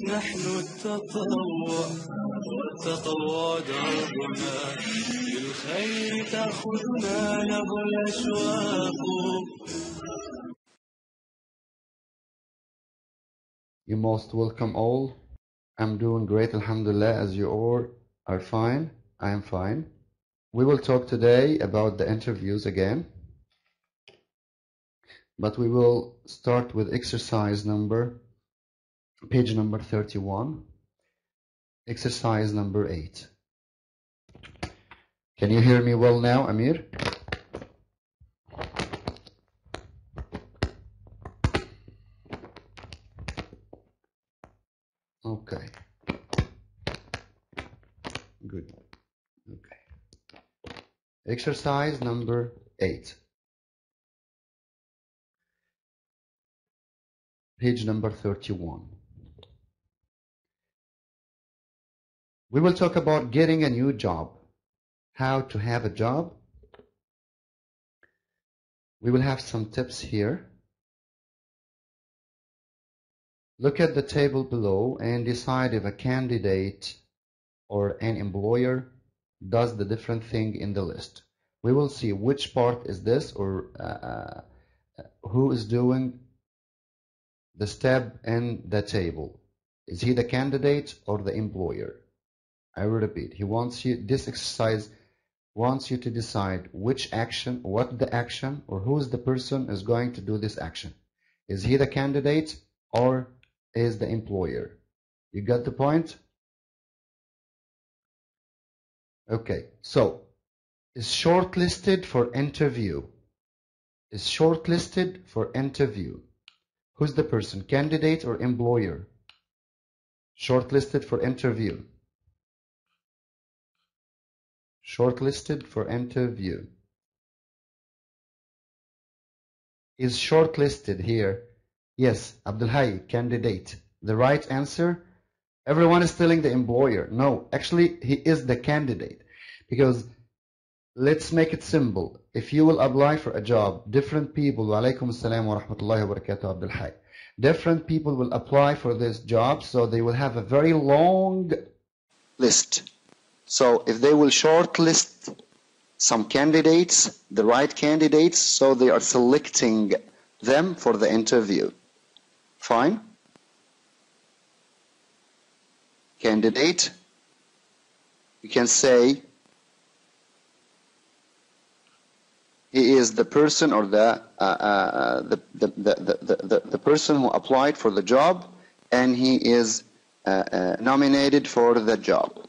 نحن التطوع والتطوع دربنا للخير تأخذنا له الأشواق. You're most welcome all. I'm doing great, alhamdulillah, as you all are fine. I am fine. We will talk today about the interviews again, but we will start with exercise page number 31, exercise number 8. Can you hear me well now, Amir? Okay. Good. Okay. Exercise number 8. Page number 31. We will talk about getting a new job, how to have a job. We will have some tips here. Look at the table below and decide if a candidate or an employer does the different thing in the list. We will see which part is this, or who is doing the step in the table. Is he the candidate or the employer? I will repeat. This exercise wants you to decide which action, what the action, or who is the person is going to do this action. Is he the candidate or is the employer? You got the point? Okay, so is shortlisted for interview. Is shortlisted for interview. Who's the person, candidate or employer? Shortlisted for interview. Shortlisted for interview. Is shortlisted here? Yes, Abdul Hayy, candidate. The right answer? Everyone is telling the employer. No, actually he is the candidate. Because let's make it simple. If you will apply for a job, different people, wa alaykum assalam wa rahmatullahi wa barakatuh, Abdul Hayy. Different people will apply for this job, so they will have a very long list. So if they will shortlist some candidates, the right candidates, so they are selecting them for the interview. Fine? Candidate, you can say he is the person or the person who applied for the job, and he is nominated for the job.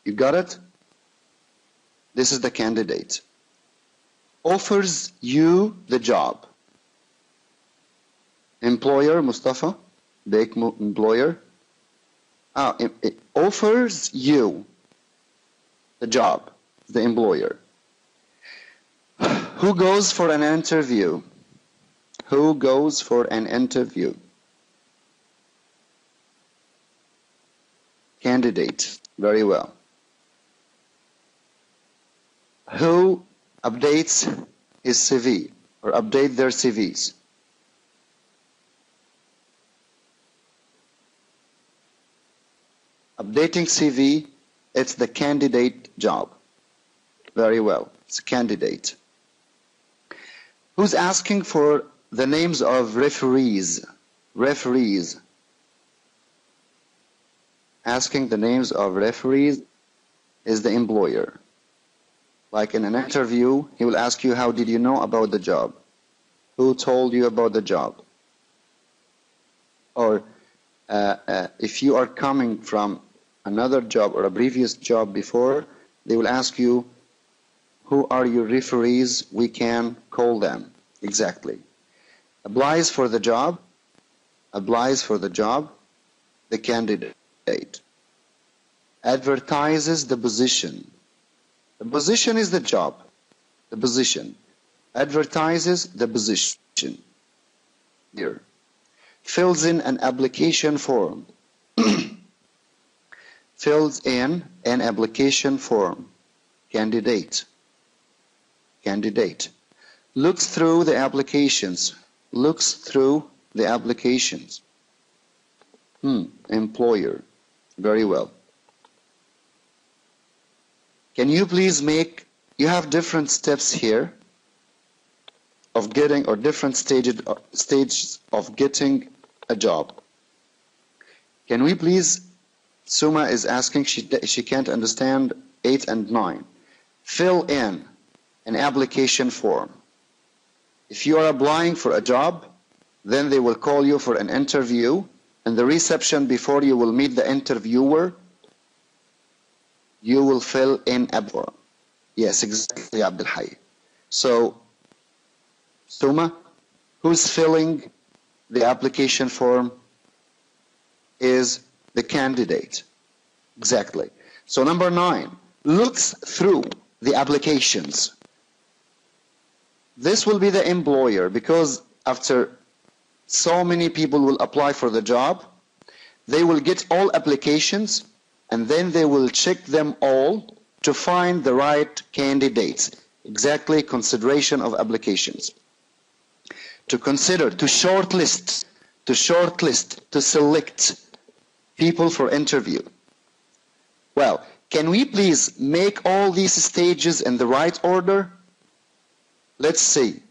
You got it? This is the candidate. Offers you the job. Employer, Mustafa, big employer. It offers you the job, the employer. Who goes for an interview? Who goes for an interview? Candidate. Very well. Who updates his CV or update their CVs? Updating CV, it's the candidate job. Very well, it's a candidate. Who's asking for the names of referees? Referees. Asking the names of referees is the employer. Like in an interview, he will ask you, how did you know about the job? Who told you about the job? Or if you are coming from another job or a previous job before, they will ask you, who are your referees? We can call them. Exactly. Applies for the job. Applies for the job. The candidate. Advertises the position. The position is the job. The position. Advertises the position. Here. Fills in an application form. Fills in an application form. Candidate. Candidate. Looks through the applications. Looks through the applications. Employer. Very well. Can you please make, you have different steps here of getting, or different stages of getting a job. Can we please, Suma is asking, she can't understand 8 and 9. Fill in an application form. If you are applying for a job, then they will call you for an interview. In the reception, before you will meet the interviewer, you will fill in a form. Yes, exactly, Abdul Hayy. So, Suma, who's filling the application form is the candidate. Exactly. So number 9, looks through the applications. This will be the employer, because after so many people will apply for the job, they will get all applications and then they will check them all to find the right candidates. Exactly, consideration of applications. To consider, to shortlist, to select people for interview. Well, can we please make all these stages in the right order? Let's see.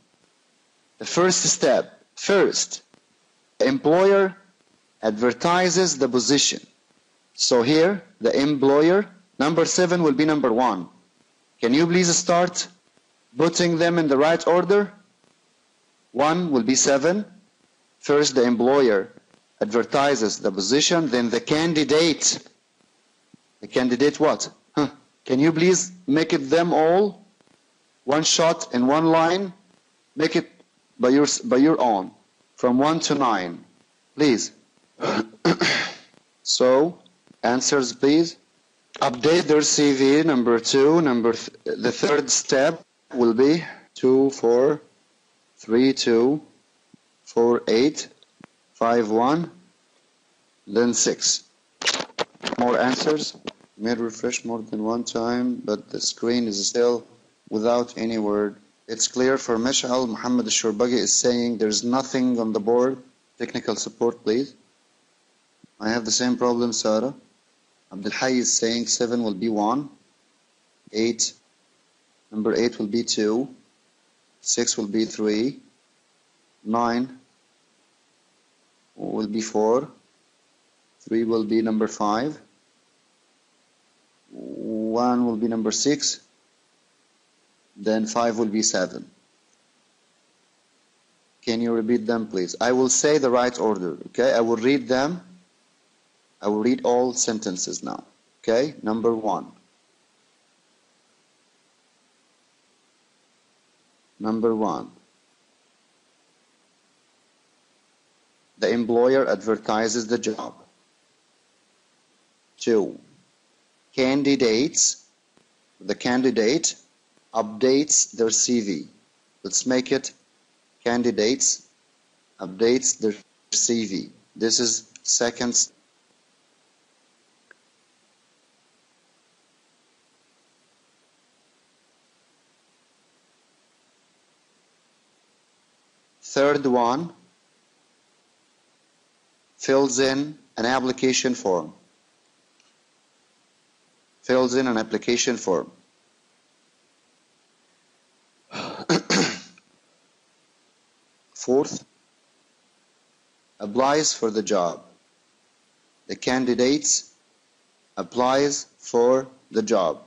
The first step. First, the employer advertises the position. So here, the employer, number 7 will be number 1. Can you please start putting them in the right order? 1 will be 7. First, the employer advertises the position, then the candidate. The candidate what? Can you please make it them all? One shot in one line? Make it by your own. From 1 to 9. Please. So, answers please. Update their CV, number 2. The third step will be 2, 4, 3, 2, 4, 8, 5, 1, then 6. More answers. May refresh more than one time, but the screen is still without any word. It's clear for Mishal. Muhammad al-Shurbagi is saying there's nothing on the board. Technical support, please. I have the same problem, Sarah. Abdul Hayy is saying 7 will be 1. 8. Number 8 will be 2. 6 will be 3. 9 will be 4. 3 will be number 5. 1 will be number 6. Then 5 will be 7. Can you repeat them, please? I will say the right order, okay? I will read them. I will read all sentences now, okay? Number 1. Number 1. The employer advertises the job. 2. The candidate updates their CV. Let's make it candidates updates their CV. This is second step. Third one, fills in an application form. Fills in an application form. Fourth, applies for the job. The candidate applies for the job.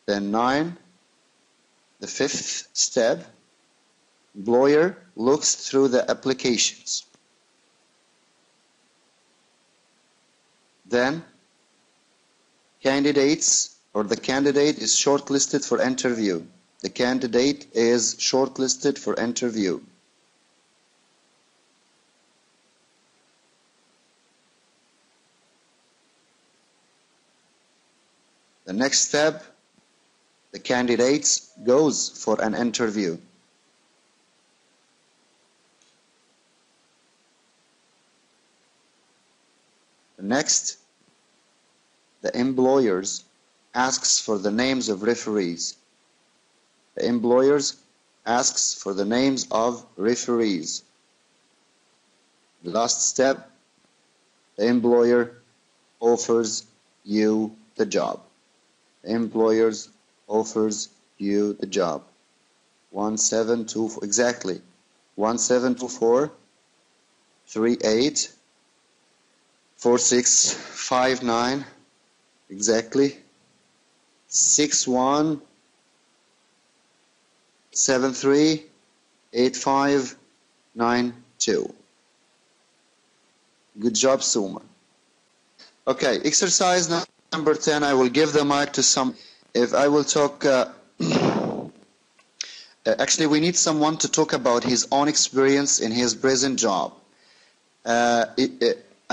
Then 9, the fifth step, employer looks through the applications. Then candidates, or the candidate is shortlisted for interview. The candidate is shortlisted for interview. The next step, the candidate goes for an interview. Next, the employers asks for the names of referees. The employers asks for the names of referees. The last step, the employer offers you the job. The employer offers you the job. 1724, exactly. 1724 38 4659, exactly. 6173 8592. Good job, Suma. Okay, exercise number 10. I will give the mic to some. If I will talk, actually, we need someone to talk about his own experience in his present job. I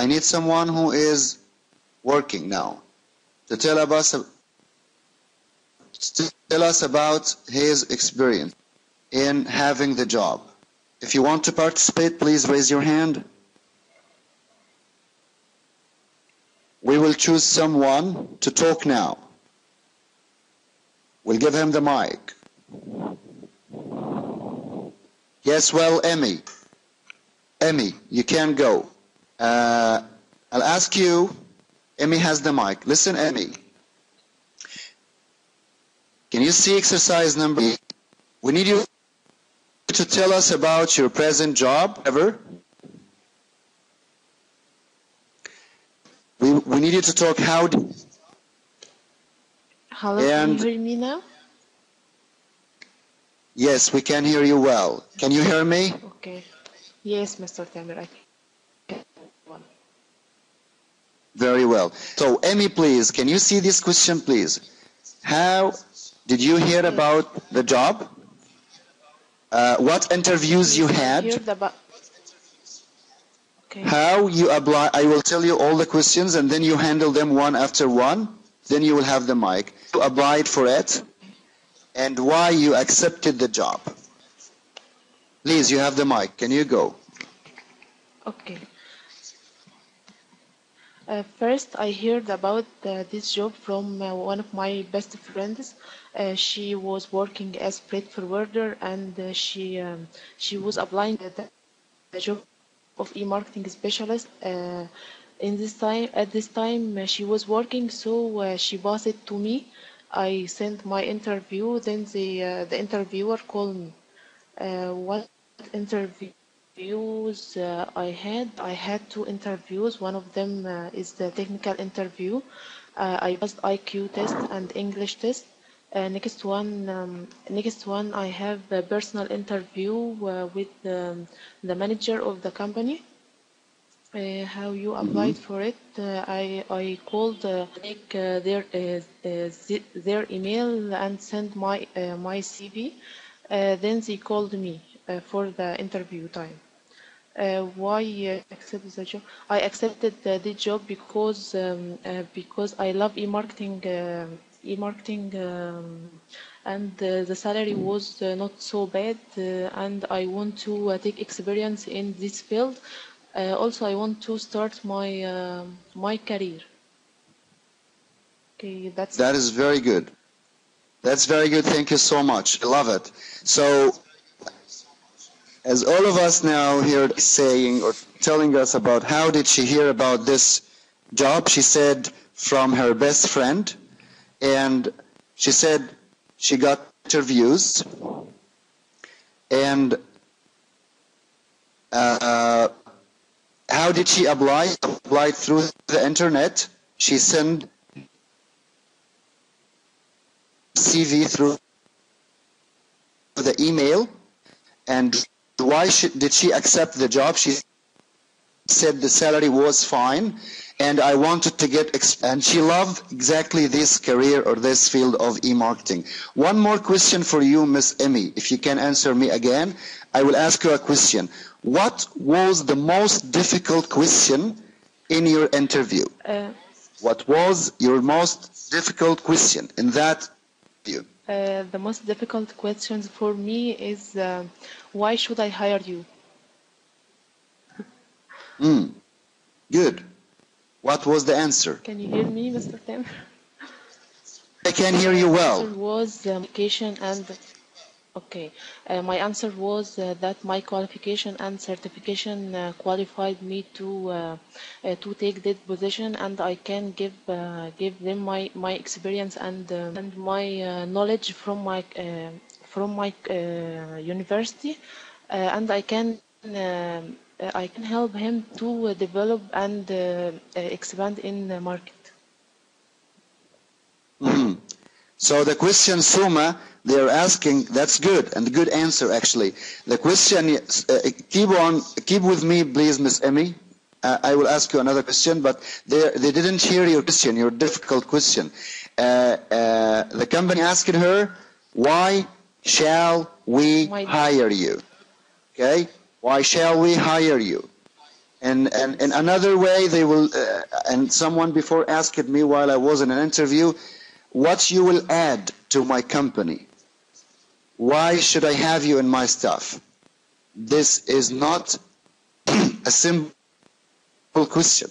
need someone who is working now to tell us about his experience in having the job. If you want to participate, please raise your hand. We will choose someone to talk now. We'll give him the mic. Yes, well, Emmy. Emmy, you can go. I'll ask you. Emmy has the mic. Listen, Emmy. Can you see exercise number? We need you to tell us about your present job ever. We need you to talk how. Hello, can you hear me now? Yes, we can hear you well. Can you hear me? Okay. Yes, Mr. Tamer, I can. Very well. So, Emmy, please, can you see this question, please? How did you hear about the job? What interviews you had? Okay. How you apply? I will tell you all the questions, and then you handle them one after one. Then you will have the mic. You applied for it, and why you accepted the job. Please, you have the mic. Can you go? Okay. First, I heard about this job from one of my best friends. She was working as freight forwarder, and she was applying the job of e-marketing specialist. At this time, she was working, so she passed it to me. I sent my interview. Then the interviewer called me. What interviews I had 2 interviews. One of them is the technical interview. I passed IQ test and English test. Next one I have a personal interview with the manager of the company. How you applied for it? I called take their email and sent my CV. Then they called me for the interview time. Why accept the job? I accepted the job because I love e-marketing, and the salary was not so bad, and I want to take experience in this field. Also, I want to start my career. Okay, that is very good. That's very good. Thank you so much. I love it. So, as all of us now here saying or telling us about how did she hear about this job, she said from her best friend, and she said she got interviews, and how did she apply? Applied through the internet. She sent CV through the email. And why did she accept the job? She said the salary was fine, and I wanted to get, and she loved exactly this career or this field of e-marketing. One more question for you, Miss Emmy. If you can answer me again, I will ask you a question. What was the most difficult question in your interview? What was your most difficult question in that interview? The most difficult questions for me is why should I hire you? Good. What was the answer? Can you hear me, Mr. Tamer? I can hear you well. The answer was communication and Okay, my answer was that my qualification and certification qualified me to take that position, and I can give them my experience and my knowledge from my university, and I can help him to develop and expand in the market. Mhm. So the question, Suma, they're asking, that's good, and good answer actually. The question, keep with me please, Miss Emmy. I will ask you another question, but they didn't hear your question, your difficult question. The company asked her, why shall we hire you? Okay, why shall we hire you? And in another way, they will, and someone before asked me while I was in an interview, what you will add to my company? Why should I have you in my staff? This is not a simple question.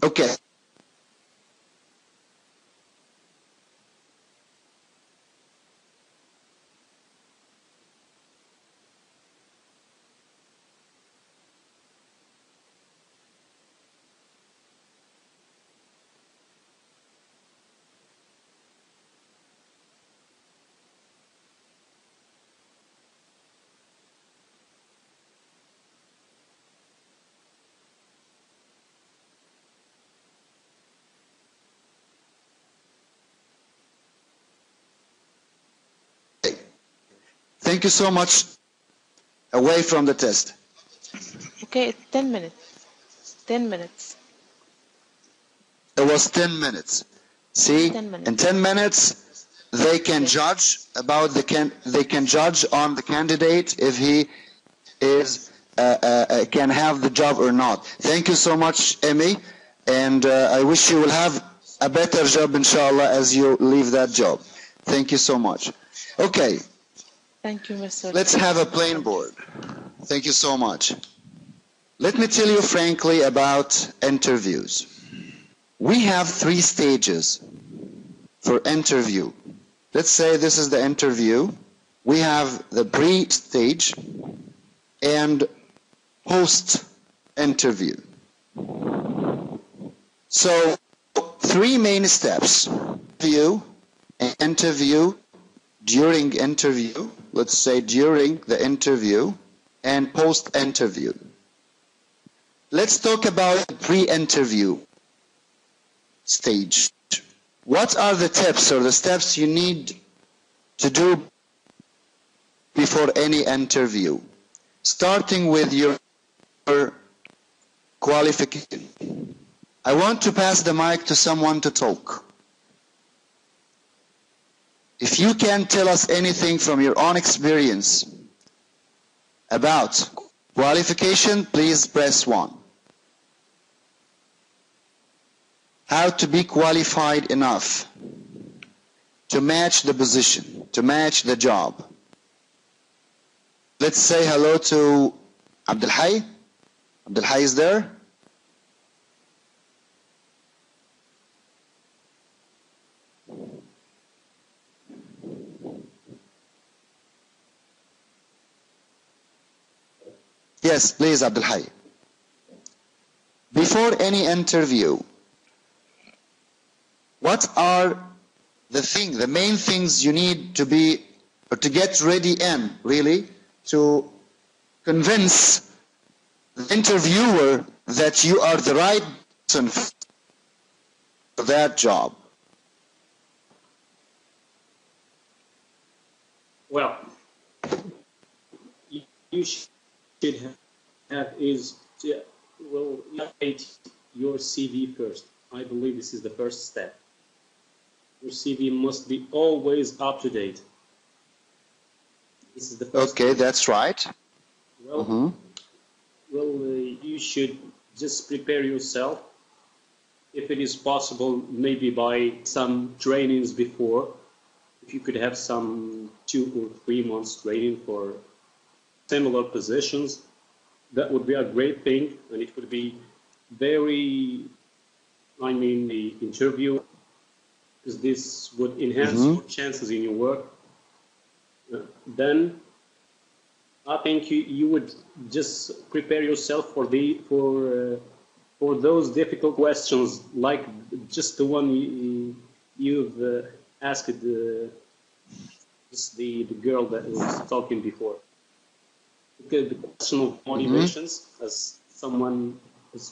Okay. Thank you so much. Away from the test. Okay, 10 minutes. 10 minutes. It was 10 minutes. See, 10 minutes. in 10 minutes, they can judge about they can judge on the candidate if he is can have the job or not. Thank you so much, Emmy, and I wish you will have a better job, inshallah, as you leave that job. Thank you so much. Okay. Thank you, Mr. Let's have a plain board. Thank you so much. Let me tell you frankly about interviews. We have 3 stages for interview. Let's say this is the interview. We have the pre-stage and post-interview. So 3 main steps. Interview, during interview, let's say during the interview, and post-interview. Let's talk about pre-interview stage. What are the tips or the steps you need to do before any interview? Starting with your qualification. I want to pass the mic to someone to talk. If you can tell us anything from your own experience about qualification, please press 1. How to be qualified enough to match the position, to match the job. Let's say hello to Abdulhay. Abdulhay is there? Yes, please, Abdulhay. Before any interview, what are the main things you need to be, or to get ready in, really, to convince the interviewer that you are the right person for that job? Well, you should have is to, well, update your CV first. I believe this is the first step. Your CV must be always up to date. This is the first Okay, step. that's right. Well, you should just prepare yourself. If it is possible, maybe by some trainings before. If you could have some 2 or 3 months training for similar positions, that would be a great thing, and it would be very, the interview because this would enhance your chances in your work. Then I think you would just prepare yourself for those difficult questions, like just the one you've asked the girl that was talking before. The question of motivations, as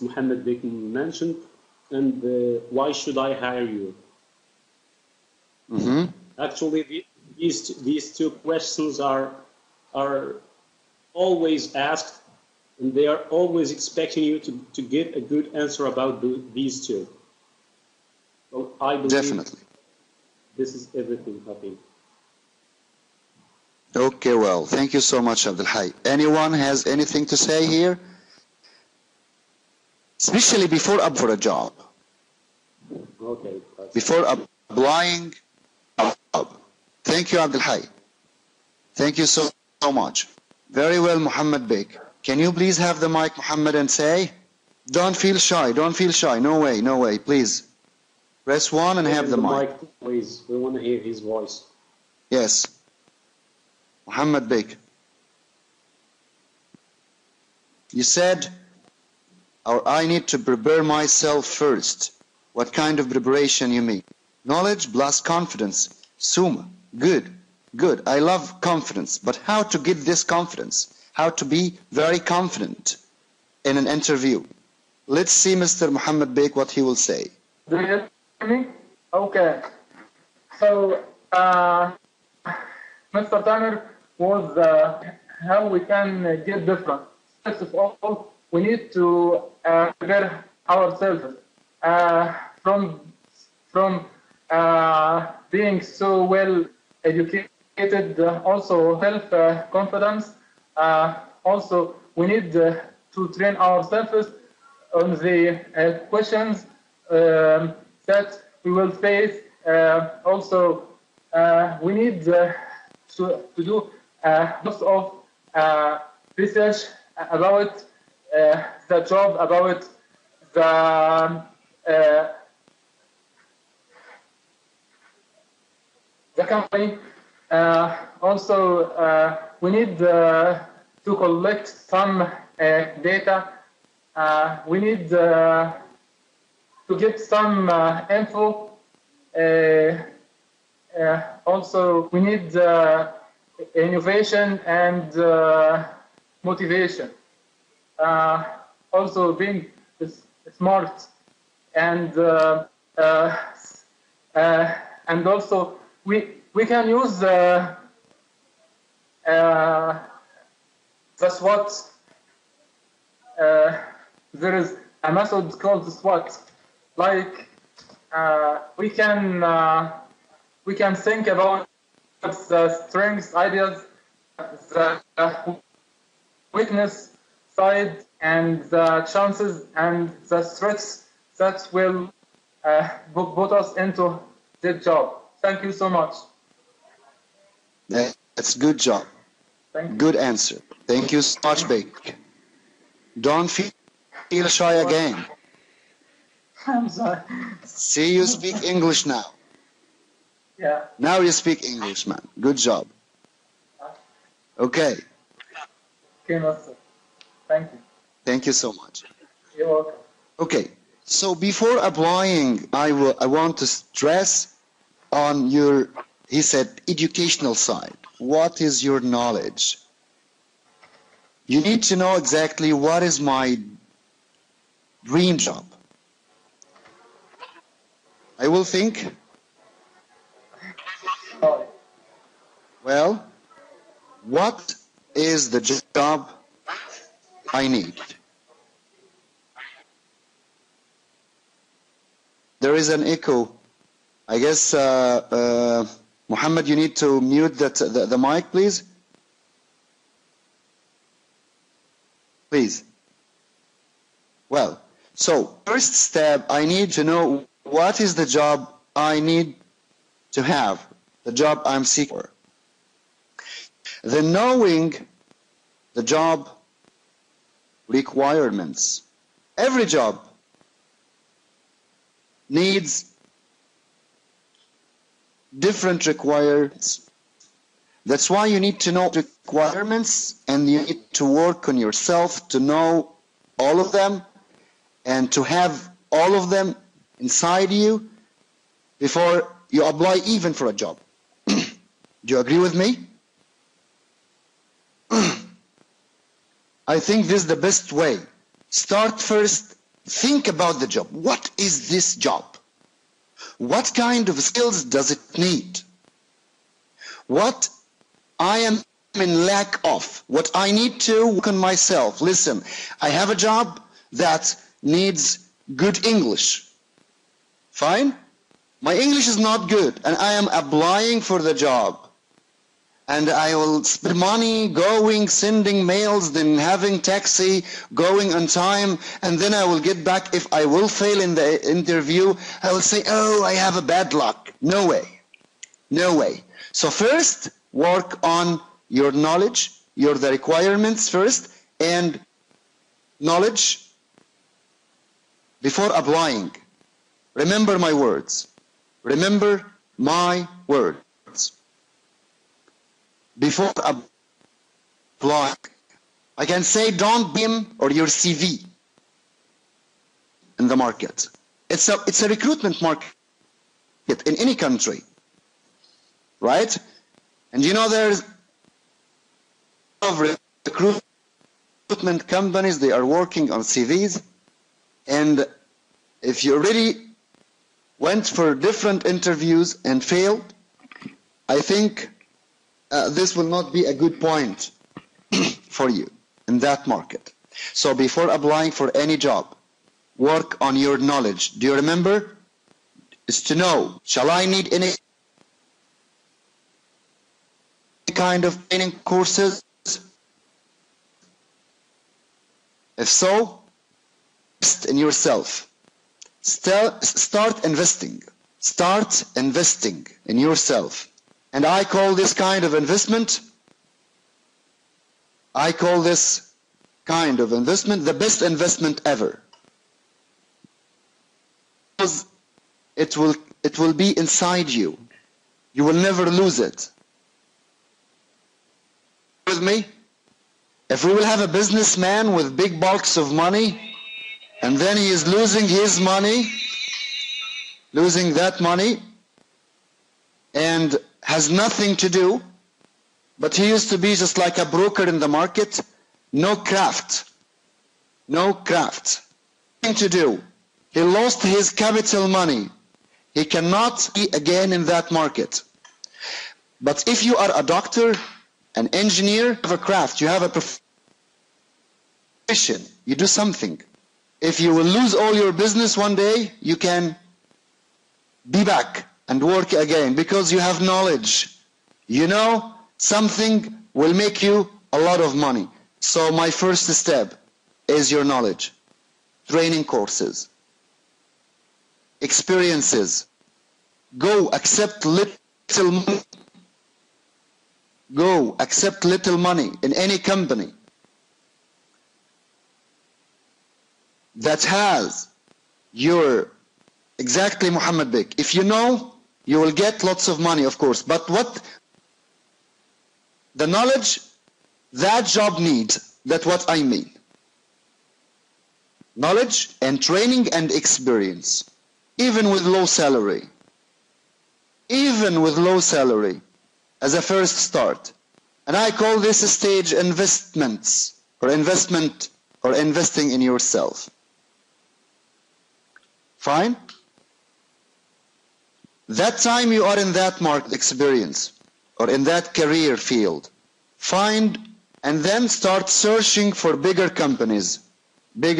Muhammad Bek mentioned, and why should I hire you? Actually, these two questions are always asked, and they are always expecting you to get a good answer about these two. So I believe definitely this is everything, I think. Okay, well, thank you so much, Abdul Hayy. Anyone has anything to say here? Especially before up for a job. Okay. Before applying a job. Thank you, Abdul Hayy. Thank you so much. Very well, Muhammad Bek. Can you please have the mic, Muhammad, and say? Don't feel shy. Don't feel shy. No way. No way. Please. Press 1 and have the mic. Please. We want to hear his voice. Yes. Muhammad Bek. You said, or I need to prepare myself first. What kind of preparation you mean? Knowledge plus confidence. Suma. Good. Good. I love confidence. But how to get this confidence? How to be very confident in an interview? Let's see Mr. Muhammad Bek what he will say. Do you hear me? Okay. So, Mr. Tamer was how we can get different. First of all, we need to prepare ourselves from being so well educated, also self-confidence. Also, we need to train ourselves on the questions that we will face. Also, we need to do lots of research about the job, about the company. Also, we need to collect some data. We need to get some info. Also, we need innovation and motivation. Also, being smart and also we can use the SWOT. There is a method called SWOT. Like we can think about the strengths, ideas, the weakness side, and the chances and the threats that will put us into the job. Thank you so much. That's good job. Good answer. Thank you so much, Bek. Don't feel shy again. I'm sorry. See, you speak English now. Yeah. Now you speak English, man. Good job. Okay. Okay, master. Thank you. Thank you so much. You're welcome. Okay. So before applying, I want to stress on your, he said, educational side. What is your knowledge? You need to know exactly what is my dream job. I will think, well, what is the job I need? There is an echo. I guess, Muhammad, you need to mute the mic, please. Please. Well, so first step, I need to know what is the job I need to have, the job I'm seeking for. Then knowing the job requirements. Every job needs different requirements. That's why you need to know requirements, and you need to work on yourself to know all of them and to have all of them inside you before you apply even for a job. Do you agree with me? I think this is the best way. Start first, think about the job. What is this job? What kind of skills does it need? What I am in lack of, what I need to work on myself. Listen, I have a job that needs good English. Fine? My English is not good and I am applying for the job. And I will spend money going, sending mails, then having taxi, going on time, and then I will get back. If I will fail in the interview, I will say, oh, I have a bad luck. No way. No way. So first, work on your knowledge, the requirements first, and knowledge before applying. Remember my words. Remember my words. Before applying, I can say don't beam or your CV in the market. It's a recruitment market in any country, right? And you know there's recruitment companies, they are working on CVs, and if you already went for different interviews and failed, I think this will not be a good point for you in that market. So before applying for any job, work on your knowledge. Do you remember? Is to know, shall I need any kind of training courses? If so, invest in yourself. Start investing. Start investing in yourself. And I call this kind of investment, the best investment ever. Because it will be inside you. You will never lose it. With me? If we will have a businessman with big bulks of money, and then he is losing his money, losing that money, and has nothing to do, but he used to be just like a broker in the market, no craft, nothing to do. He lost his capital money. He cannot be again in that market. But if you are a doctor, an engineer, you have a craft, you have a profession, you do something. If you will lose all your business one day, you can be back and work again because you have knowledge. You know, something will make you a lot of money. So my first step is your knowledge. Training courses. Experiences. Go accept little money. Go accept little money in any company that has your, exactly Muhammad Bek. If you know, you will get lots of money, of course. But what the knowledge that job needs, that's what I mean. Knowledge and training and experience, even with low salary. Even with low salary as a first start. And I call this stage investments or investment or investing in yourself. Fine? That time you are in that market experience or in that career field, find and then start searching for bigger companies like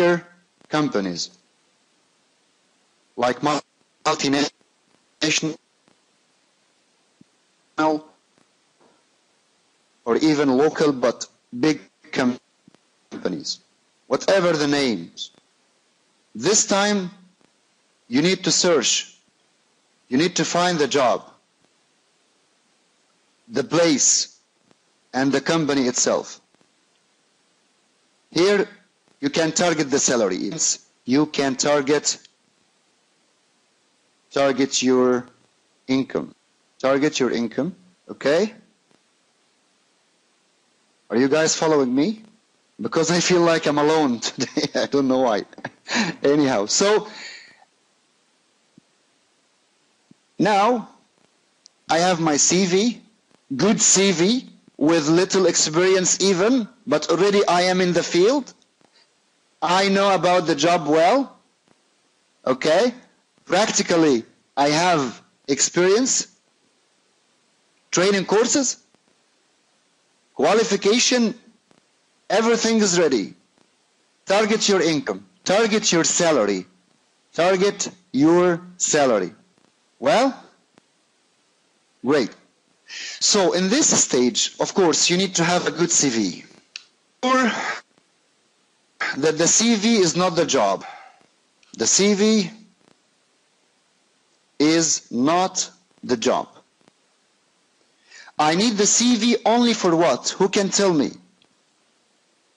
multinational or even local but big companies, whatever the names. This time you need to search. You need to find the job, the place, and the company itself. Here, you can target the salary. You can target your income. Target your income. Okay? Are you guys following me? Because I feel like I'm alone today. I don't know why. Anyhow, so now I have my CV, good CV, with little experience even, but already I am in the field. I know about the job well. Okay? Practically, I have experience, training courses, qualification, everything is ready. Target your income, target your salary, target your salary. Well, great. So in this stage, of course, you need to have a good CV. Or that the CV is not the job. The CV is not the job. I need the CV only for what? Who can tell me?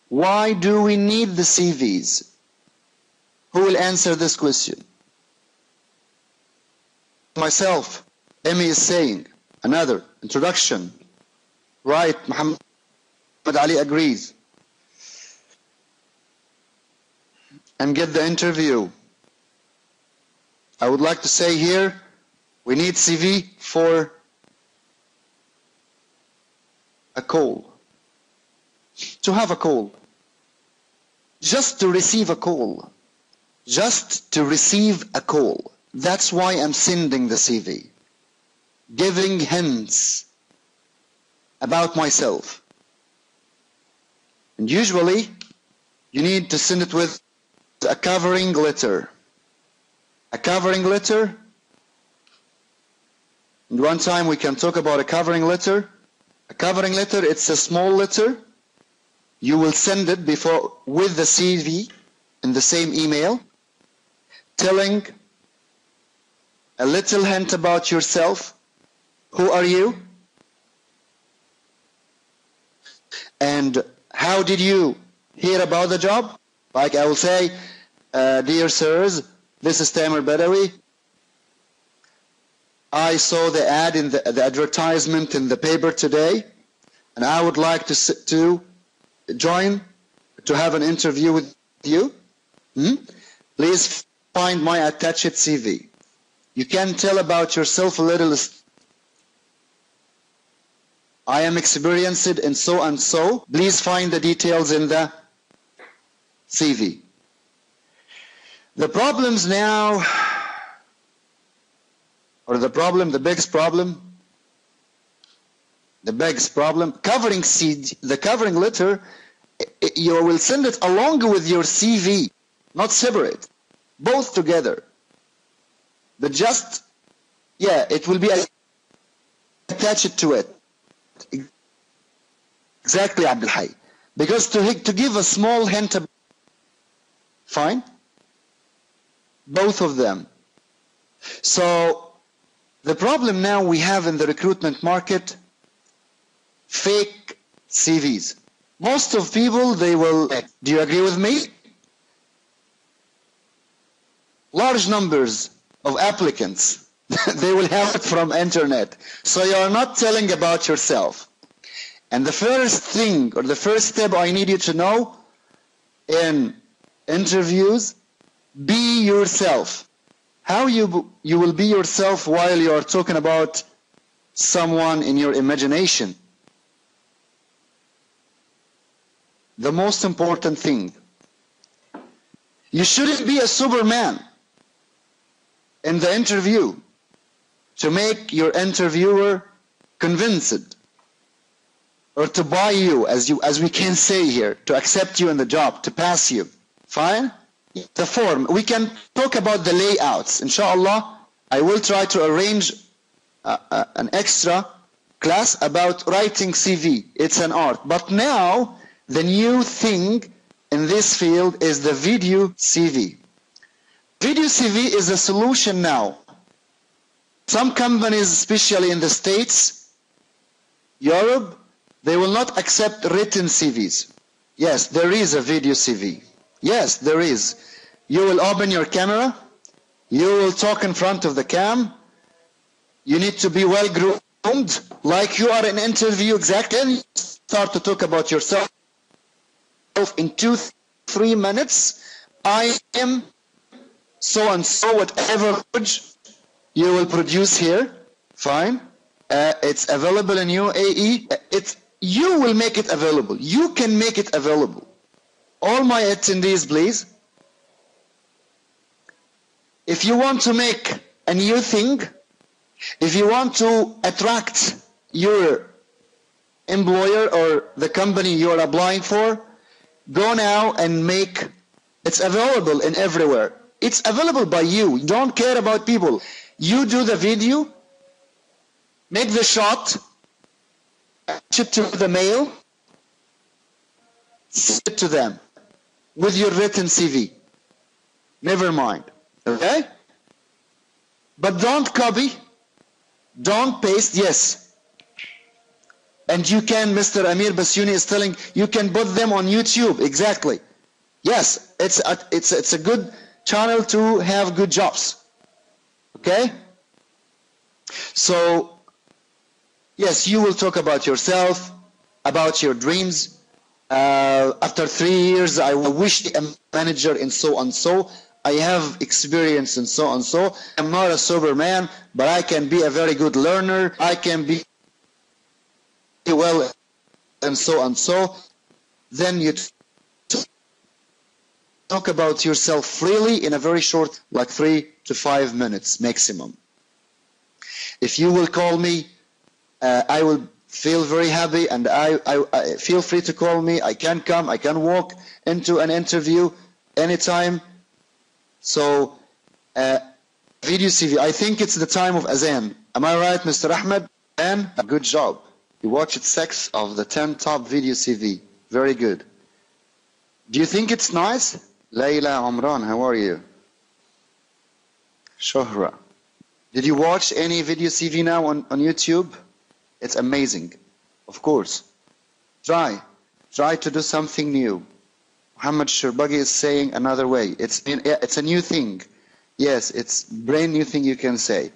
Why do we need the CVs? Who will answer this question? Myself. Emmy is saying. Another. Introduction. Right. Muhammad Ali agrees. And get the interview. I would like to say here, we need CV for a call. To have a call. Just to receive a call. Just to receive a call. That's why I'm sending the CV. Giving hints about myself. And usually, you need to send it with a covering letter. A covering letter. And one time we can talk about a covering letter. A covering letter, it's a small letter. You will send it before with the CV in the same email, telling a little hint about yourself. Who are you? And how did you hear about the job? Like I will say, dear sirs, this is Tamer Badawy. I saw the ad in the advertisement in the paper today, and I would like to join to have an interview with you. Please find my attached CV. You can tell about yourself a little. I am experienced in so and so. Please find the details in the CV. The problems now, or the biggest problem, the covering letter, you will send it along with your CV, not separate, both together. But just, it will be attached to it. Exactly, Abdul Hayy. Because to give a small hint, fine, both of them. So the problem now we have in the recruitment market, fake CVs. Most of people, they will, do you agree with me? Large numbers of applicants, they will have it from internet. So you are not telling about yourself. And the first thing, or the first step I need you to know in interviews, be yourself. How you will be yourself while you are talking about someone in your imagination? The most important thing. You shouldn't be a Superman in the interview to make your interviewer convinced, or to buy you, as we can say here, to accept you in the job, to pass you. Fine? The form. We can talk about the layouts. Inshallah, I will try to arrange an extra class about writing CV. It's an art. But now, the new thing in this field is the video CV. Video CV is a solution now. Some companies, especially in the States, Europe, they will not accept written CVs. Yes, there is a video CV. Yes, there is. You will open your camera, you will talk in front of the cam, You need to be well groomed, like you are in an interview exactly, and you start to talk about yourself in 2-3 minutes. I am so and so, whatever you will produce here, fine. It's available in UAE. You will make it available. You can make it available. All my attendees, please. If you want to make a new thing, if you want to attract your employer or the company you are applying for, go now and make. It's available in everywhere. It's available by you. Don't care about people. You do the video, make the shot, attach it to the mail, send it to them with your written CV. Never mind. Okay? But don't copy, don't paste, yes. And you can, Mr. Amir Basyuni is telling, you can put them on YouTube, exactly. Yes, it's a good channel to have good jobs. Okay? So, yes, you will talk about yourself, about your dreams. After 3 years, I wish a manager in so and so. I have experience in so and so. I'm not a Superman, but I can be a very good learner. I can be well and so. Then you talk about yourself freely in a very short, like 3 to 5 minutes maximum. If you will call me, I will feel very happy, and I feel free to call me. I can come, I can walk into an interview anytime. So, video CV, I think it's the time of Azan. Am I right, Mr. Ahmed? And good job. You watched 6 of the 10 top video CV. Very good. Do you think it's nice? Layla Umran, how are you? Shohra. Did you watch any video CV now on YouTube? It's amazing. Of course. Try to do something new. Muhammad Shirbagi is saying another way. It's a new thing. Yes, it's brand new thing you can say.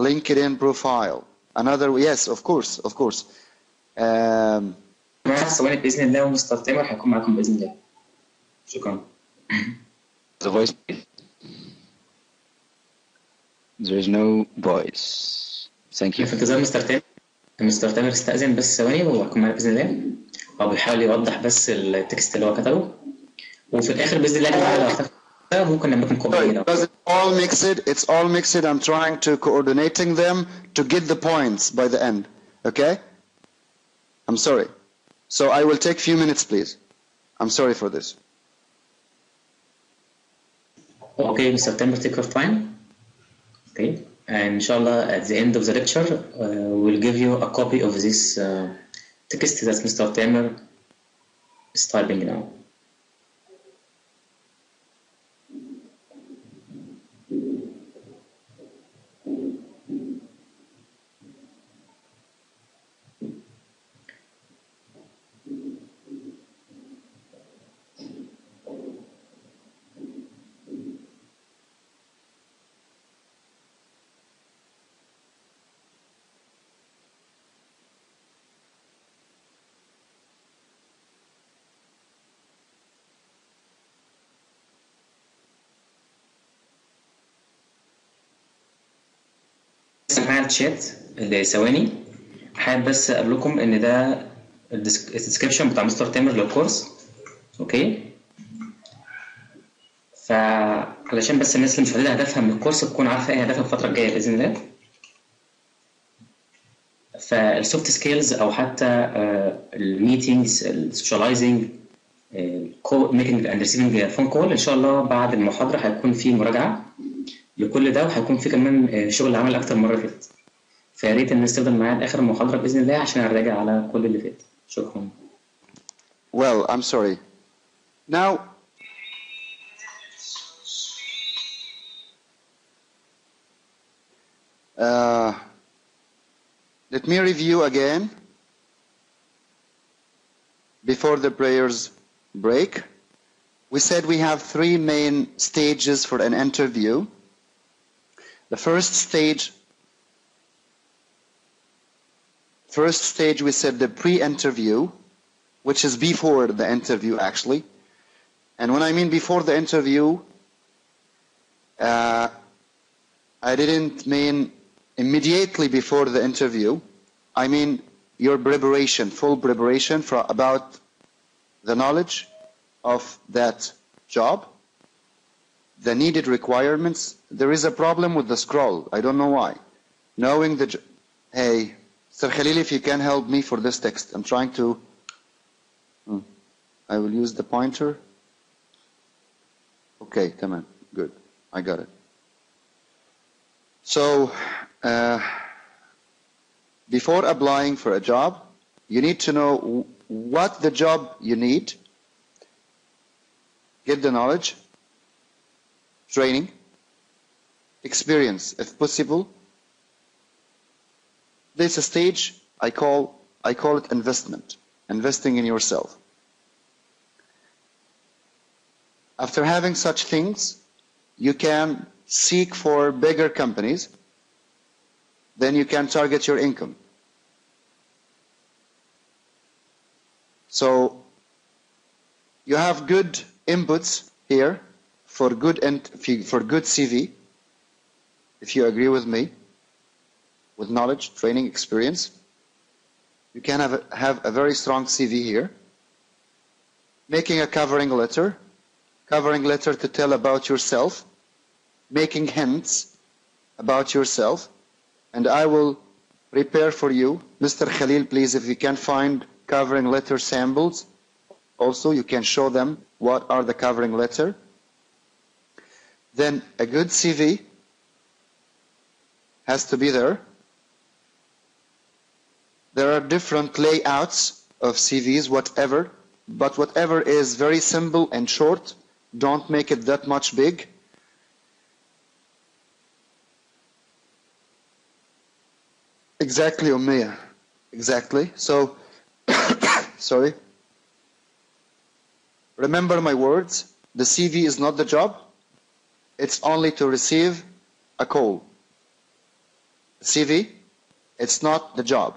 LinkedIn profile. Another, yes, of course. ثواني بإذن الله ومستر تامر هيكون معاكم بإذن الله. شكرا. The voice. There is no voice. Thank you. في انتظار مستر تامر. مستر تامر استأذن بس ثواني وهيكون معانا بإذن الله. هو بيحاول يوضح بس التكست اللي هو كتبه. وفي الآخر بإذن الله لو اختفى ممكن نعمل كوبي. It's all mixed. I'm trying to coordinating them to get the points by the end. Okay? I'm sorry. So I will take few minutes, please. I'm sorry for this. Okay, Mr. Tamer, take your time. Okay, and inshallah at the end of the lecture, we'll give you a copy of this text that Mr. Tamer is typing now. معايا الشات اللي ثواني حابب بس اقول لكم ان ده الديسكريبشن بتاع مستر تامر للكورس. اوكي، فعلشان بس الناس اللي مش محدده هدفها من الكورس تكون عارفه ايه هدفها الفتره الجايه باذن الله. فالسوفت سكيلز او حتى الميتينجز، السوشياليزنج، ميكينج اند ريسيفنج فون كول، ان شاء الله بعد المحاضره هيكون في مراجعه لكل ده، وهيكون في كمان شغل عمل اكتر مره فاتت. فيا ريت الناس تفضل معايا لاخر المحاضره باذن الله عشان نراجع على كل اللي فات. شكرا. Well, I'm sorry. Now let me review again before the prayers break. We said we have 3 main stages for an interview. The first stage we said the pre-interview, which is before the interview actually. And when I mean before the interview, I didn't mean immediately before the interview. I mean your preparation, full preparation about the knowledge of that job, the needed requirements. There is a problem with the scroll. I don't know why. Knowing the... Hey, Sir Khalil, if you can help me for this text. I'm trying to... I will use the pointer. Okay, come on. Good. I got it. So, before applying for a job, you need to know what the job you need, get the knowledge, training, experience, if possible. This stage I call it investment, investing in yourself. After having such things, you can seek for bigger companies, then you can target your income. So you have good inputs here for good CV, if you agree with me, with knowledge, training, experience. You can have a very strong CV here. Making a covering letter to tell about yourself, making hints about yourself, and I will prepare for you. Mr. Khalil, please, if you can find covering letter samples, also you can show them what are the covering letter. Then a good CV has to be there. There are different layouts of CVs, but whatever is very simple and short, don't make it that much big. Exactly, Umayya. Exactly. So, sorry. Remember my words. The CV is not the job. It's only to receive a call. CV, it's not the job.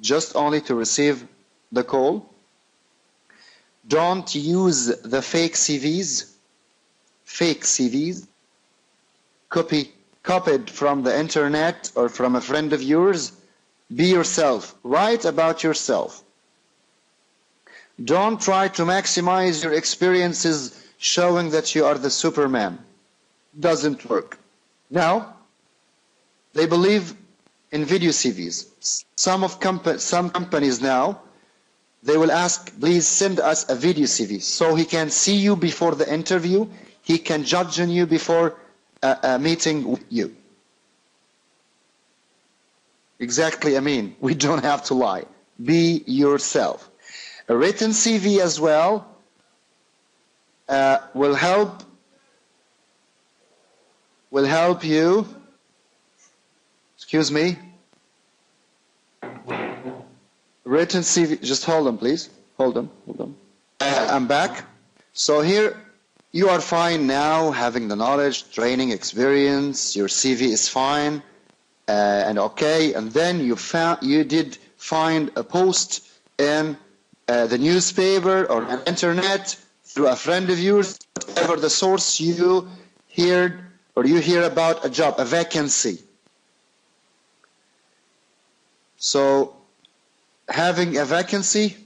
Just only to receive the call. Don't use the fake CVs. Fake CVs. Copied from the internet or from a friend of yours. Be yourself. Write about yourself. Don't try to maximize your experiences showing that you are the Superman. Doesn't work. Now, they believe in video CVs. Some companies now, they will ask, please send us a video CV so he can see you before the interview, he can judge on you before a meeting with you. Exactly, I mean, we don't have to lie. Be yourself. A written CV as well will help you. Excuse me. Written CV, just hold on please. Hold on. I'm back. So here you are fine now, having the knowledge, training, experience, your CV is fine and okay, and then you did find a post in the newspaper or the internet through a friend of yours, whatever the source you hear about a job, a vacancy. So having a vacancy,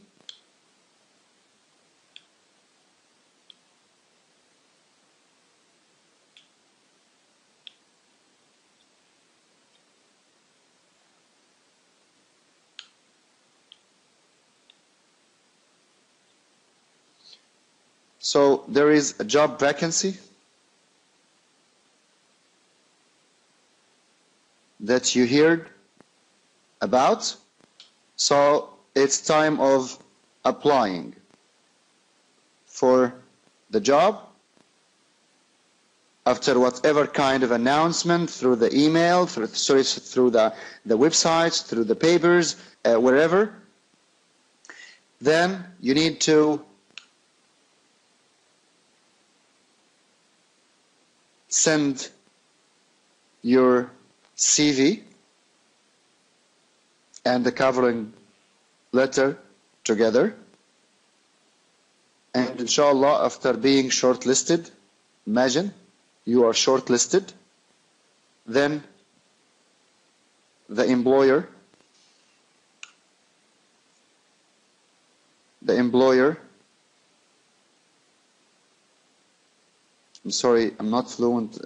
so there is a job vacancy that you heard about, so it's time of applying for the job after whatever kind of announcement, through the email, through the websites, through the papers, wherever. Then you need to send your CV and the covering letter together. And inshallah, after being shortlisted, imagine you are shortlisted, then the employer I'm sorry, I'm not fluent.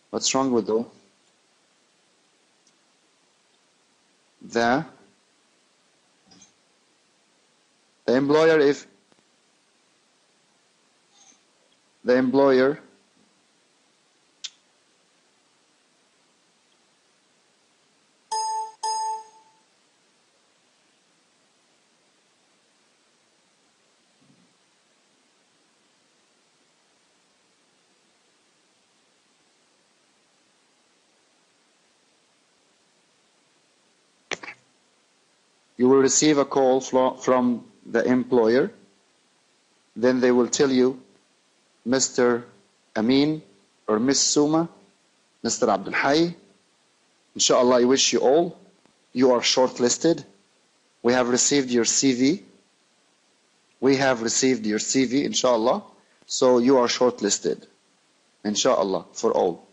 What's wrong with though? The employer, if the employer you will receive a call from the employer, then they will tell you, Mr. Amin or Miss Suma, Mr. Abdul Hayy, inshallah, I wish you all, you are shortlisted. We have received your CV. We have received your CV, inshallah. So you are shortlisted, inshallah, for all.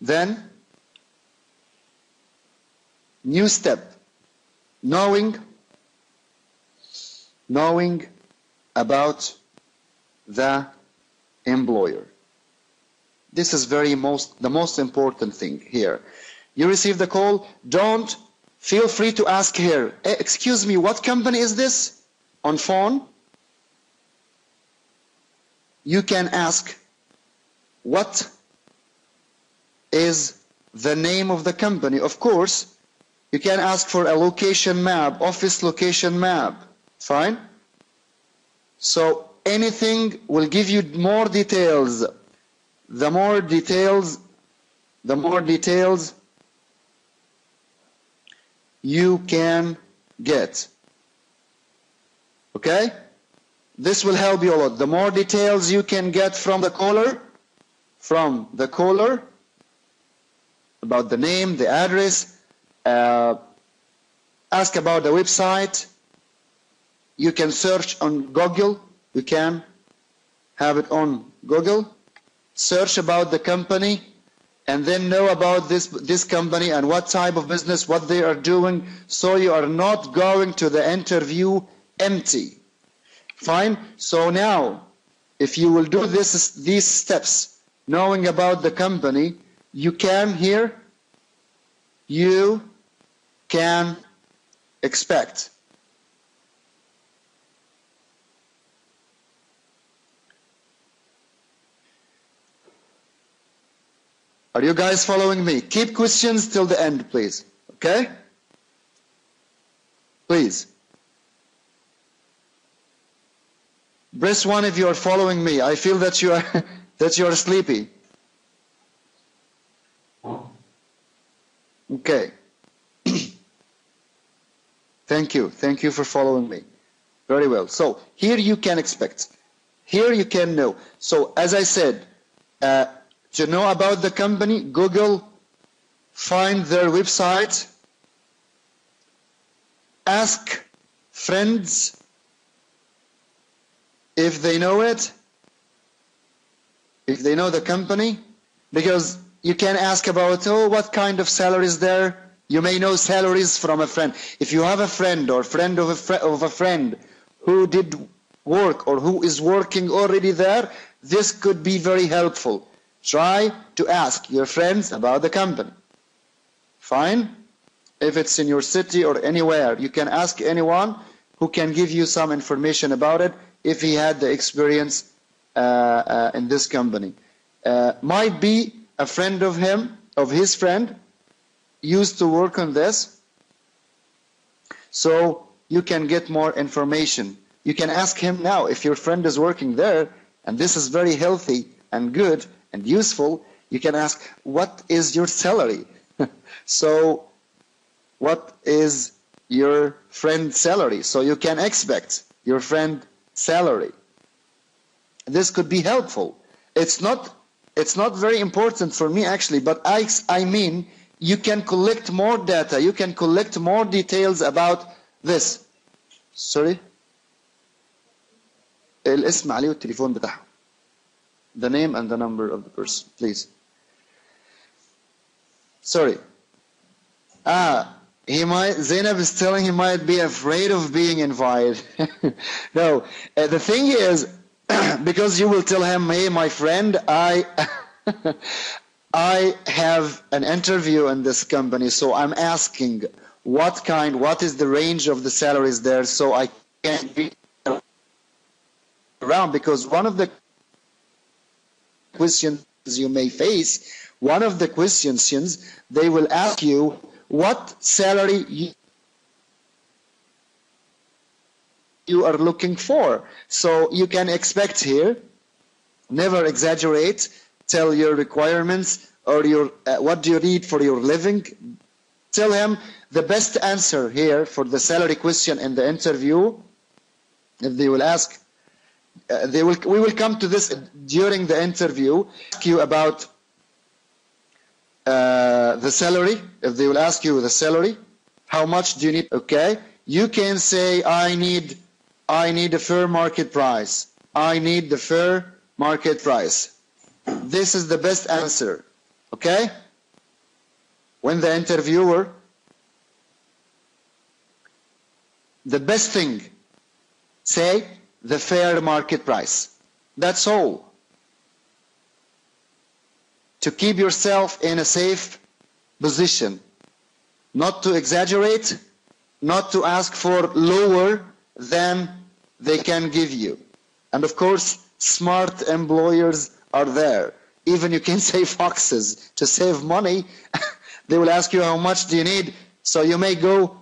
Then, new step, knowing about the employer. This is the most important thing here. You receive the call, don't feel free to ask here, excuse me, what company is this? On phone, you can ask, what is the name of the company? Of course, you can ask for a location map, office location map, fine? So anything will give you more details. The more details you can get. Okay? This will help you a lot. The more details you can get from the caller, about the name, the address, ask about the website. You can search on Google. You can have it on Google. Search about the company and then know about this company and what type of business, what they are doing, so you are not going to the interview empty. Fine? So now, if you will do these steps, knowing about the company, you can expect. Are you guys following me? Keep questions till the end, please. Okay? Please. Press 1 if you are following me. I feel that you are sleepy. Okay. Thank you. Thank you for following me. Very well. So here you can expect. Here you can know. So as I said, to know about the company, Google, find their website, ask friends if they know it, if they know the company, because you can ask about, what kind of salary is there? You may know salaries from a friend. If you have a friend or friend of a friend who did work or who is working already there, this could be very helpful. Try to ask your friends about the company. Fine? If it's in your city or anywhere, you can ask anyone who can give you some information about it if he had the experience in this company. Might be a friend of his friend, used to work on this, so you can get more information. You can ask him now if your friend is working there, and this is very healthy and good and useful. You can ask, what is your salary? So, what is your friend's salary? So you can expect your friend's salary. This could be helpful. It's not very important for me actually, but I mean you can collect more data, you can collect more details about this. Sorry? الاسم عليه والتليفون بتاعه. The name and the number of the person, please. Sorry. Zainab is telling he might be afraid of being invited. No, the thing is, because you will tell him, hey, my friend, I have an interview in this company, so I'm asking what is the range of the salaries there, so I can't be around, because one of the questions you may face, one of the questions they will ask you, what salary you are looking for. So you can expect here, never exaggerate, tell your requirements or your what do you need for your living. Tell him the best answer here for the salary question in the interview. If they will ask, we will come to this during the interview, ask you about the salary. If they will ask you the salary, how much do you need? Okay, you can say I need a fair market price. I need the fair market price. This is the best answer. Okay? When the interviewer, the best thing, say the fair market price. That's all. To keep yourself in a safe position. Not to exaggerate, not to ask for lower than they can give you. And of course, smart employers are there. Even you can say foxes. To save money, they will ask you how much do you need, so you may go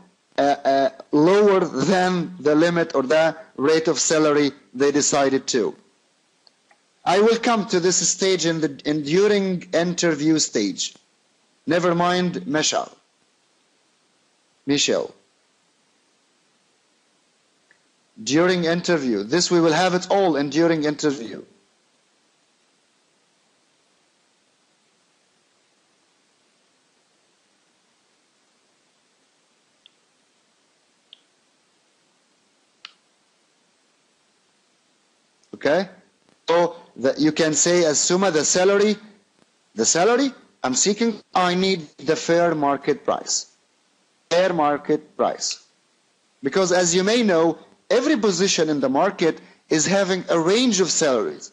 lower than the limit or the rate of salary they decided to. I will come to this stage during interview stage. Never mind Michelle. During interview. This we will have it all in during interview. Okay? So that you can say as Suma, the salary I'm seeking, I need the fair market price. Fair market price. Because as you may know, every position in the market is having a range of salaries.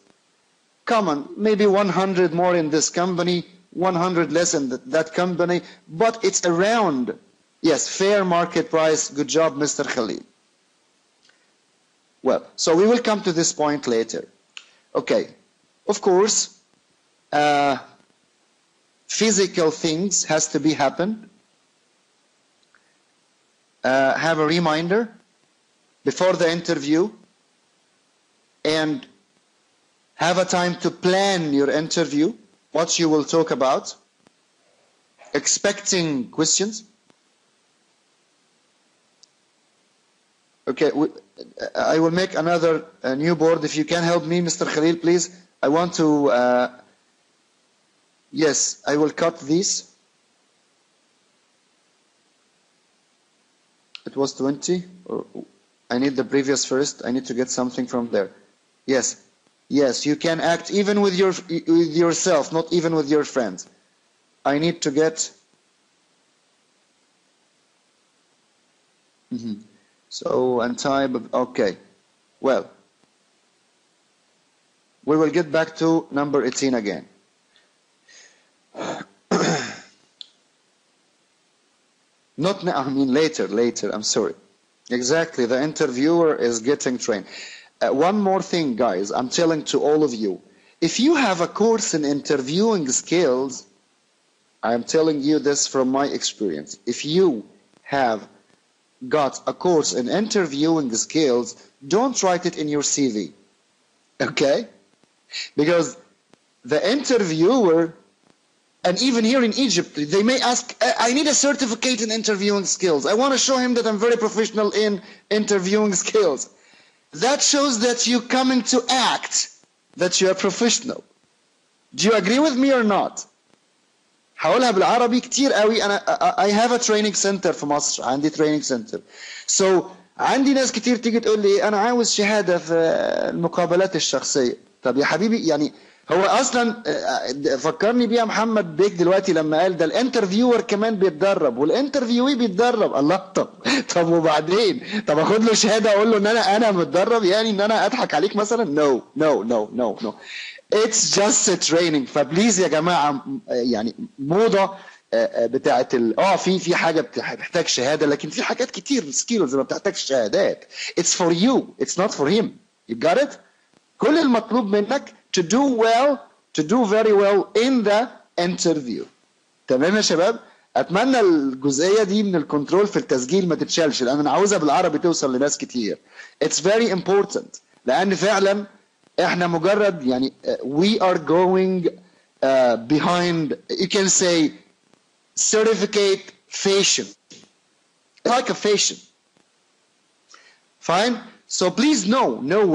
Common, maybe 100 more in this company, 100 less in that company, but it's around, yes, fair market price. Good job, Mr. Khalil. Well, so we will come to this point later. Okay, of course, physical things has to be happen. Have a reminder before the interview and have a time to plan your interview, what you will talk about, expecting questions. Okay, I will make another new board. If you can help me, Mr. Khalil, please. I want to, yes, I will cut these. It was 20, or I need the previous first. I need to get something from there. Yes, yes, you can act even with yourself, not even with your friends. I need to get. So, and type of, okay. Well, we will get back to number 18 again. Not now, I mean later, I'm sorry. Exactly, the interviewer is getting trained. One more thing, guys, I'm telling to all of you. If you have a course in interviewing skills, I'm telling you this from my experience. If you have got a course in interviewing skills, don't write it in your CV. Okay? Because the interviewer And even here in Egypt, they may ask, I need a certificate in interviewing skills. I want to show him that I'm very professional in interviewing skills. That shows that you coming to act that you are professional. Do you agree with me or not? هقولها بالعربي كتير قوي. I have a training center في مصر. عندي training center. So عندي ناس كتير تيجي تقول لي أنا عاوز شهادة في المقابلات الشخصية. طب يا حبيبي يعني هو اصلا فكرني بيها محمد بيك دلوقتي لما قال ده الانترفيور كمان بيتدرب والانترفيوي بيتدرب. الله طب وبعدين طب اخد له شهاده اقول له ان انا متدرب يعني ان انا اضحك عليك مثلا؟ no it's just a training. فبليز يا جماعه يعني موضه بتاعت في حاجه بتحتاج شهاده لكن في حاجات كتير سكيلز ما بتحتاجش شهادات. it's for you it's not for him. you got it. كل المطلوب منك to do very well in the interview. تمام يا شباب؟ اتمنى الجزئيه دي من الكنترول في التسجيل ما تتشالش لان انا عاوزها بالعربي توصل لناس كتير. It's very important لان فعلا احنا مجرد يعني we are going behind you can say certificate fashion. Like a fashion. Fine? So please no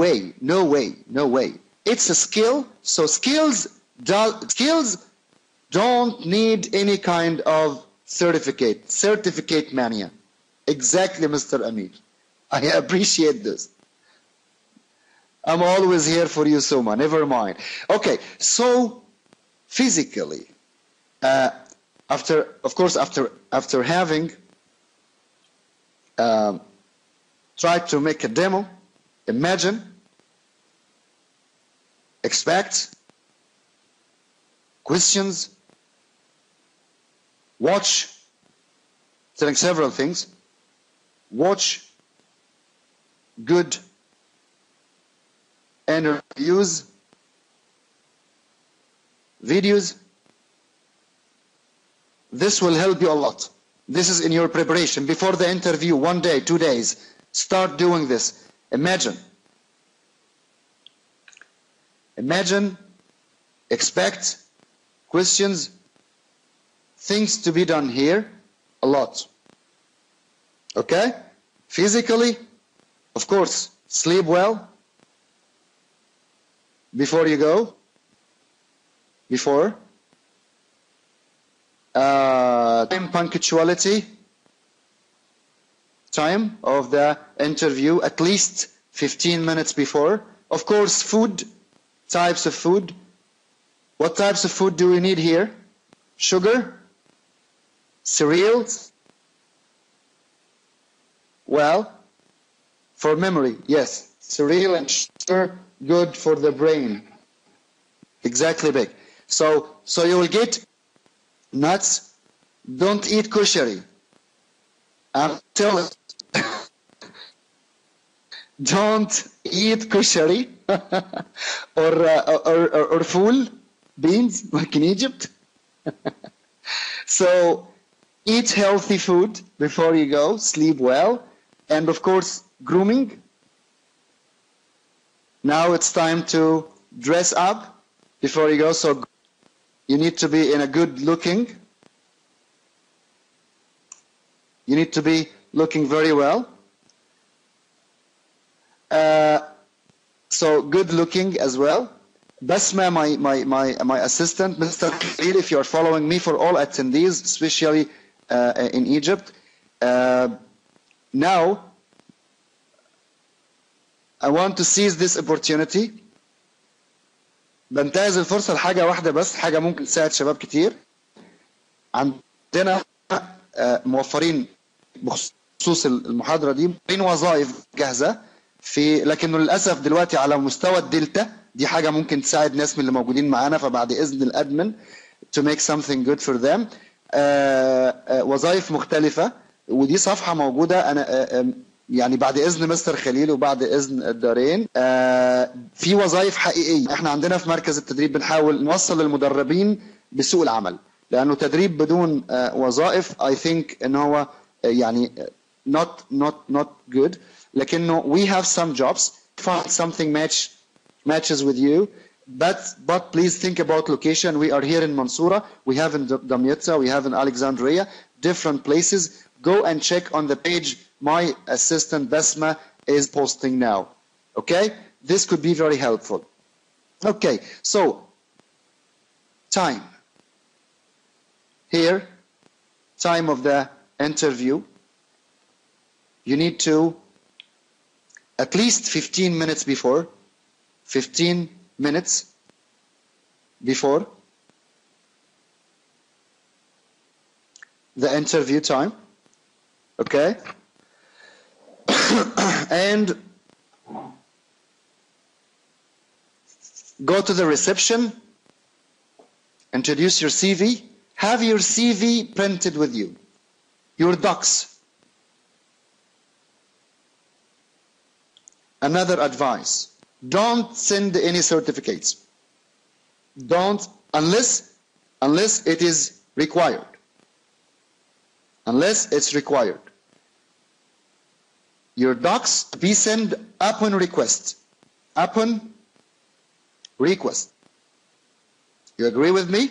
way. It's a skill. So skills don't need any kind of certificate mania. Exactly, Mr. Amir. I appreciate this. I'm always here for you, Soma. Never mind. Okay, so physically, after having tried to make a demo, imagine, expect, questions, watch, telling several things, watch good interviews, videos. This will help you a lot. This is in your preparation before the interview, 1 day, 2 days. Start doing this. Imagine, expect, questions, things to be done here, a lot. Okay? Physically, of course, sleep well before you go. Time punctuality. Time of the interview, at least 15 minutes before. Of course, food, types of food. What types of food do we need here? Sugar, cereals. Well, for memory, yes, cereal and sugar, good for the brain. Exactly, big. So you will get nuts. Don't eat kushari. I'm telling. Don't eat kushari or full beans like in Egypt. So eat healthy food before you go, sleep well, and of course grooming. Now it's time to dress up before you go, so you need to be in a good looking. You need to be looking very well. So good looking as well. Basma, my assistant, Mr. Khalil, if you are following me, for all attendees, especially in Egypt. Now, I want to seize this opportunity. بنتهز الفرصة لحاجة واحدة بس، حاجة ممكن تساعد شباب كتير. عندنا موفرين بخصوص المحاضرة دي وظائف جاهزة لكنه للأسف دلوقتي على مستوى الدلتا. دي حاجة ممكن تساعد ناس من اللي موجودين معانا، فبعد إذن الأدمن to make something good for them. وظائف مختلفة، ودي صفحة موجودة. أنا يعني بعد إذن مستر خليل وبعد إذن الدارين في وظائف حقيقية. احنا عندنا في مركز التدريب بنحاول نوصل للمدربين بسوق العمل، لأنه تدريب بدون وظائف I think إن هو يعني not good. لكنه we have some jobs. Find something matches with you but please think about location. We are here in Mansoura, we have in Damietta, we have in Alexandria, different places. Go and check on the page my assistant Basma is posting now. Okay, this could be very helpful. Okay, so time. Here, time of the interview. You need to at least 15 minutes before. 15 minutes before the interview time. Okay? And go to the reception, introduce your CV, have your CV printed with you, your docs. Another advice, don't send any certificates. Don't, unless it is required. Unless it's required. Your docs be sent upon request. Upon request. You agree with me?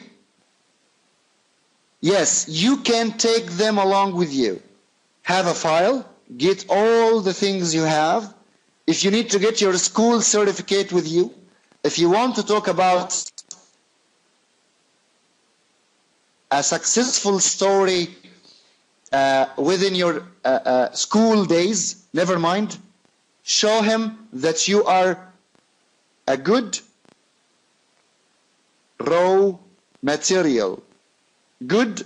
Yes, you can take them along with you. Have a file, get all the things you have. If you need to get your school certificate with you, if you want to talk about a successful story within your school days, never mind. Show him that you are a good raw material, good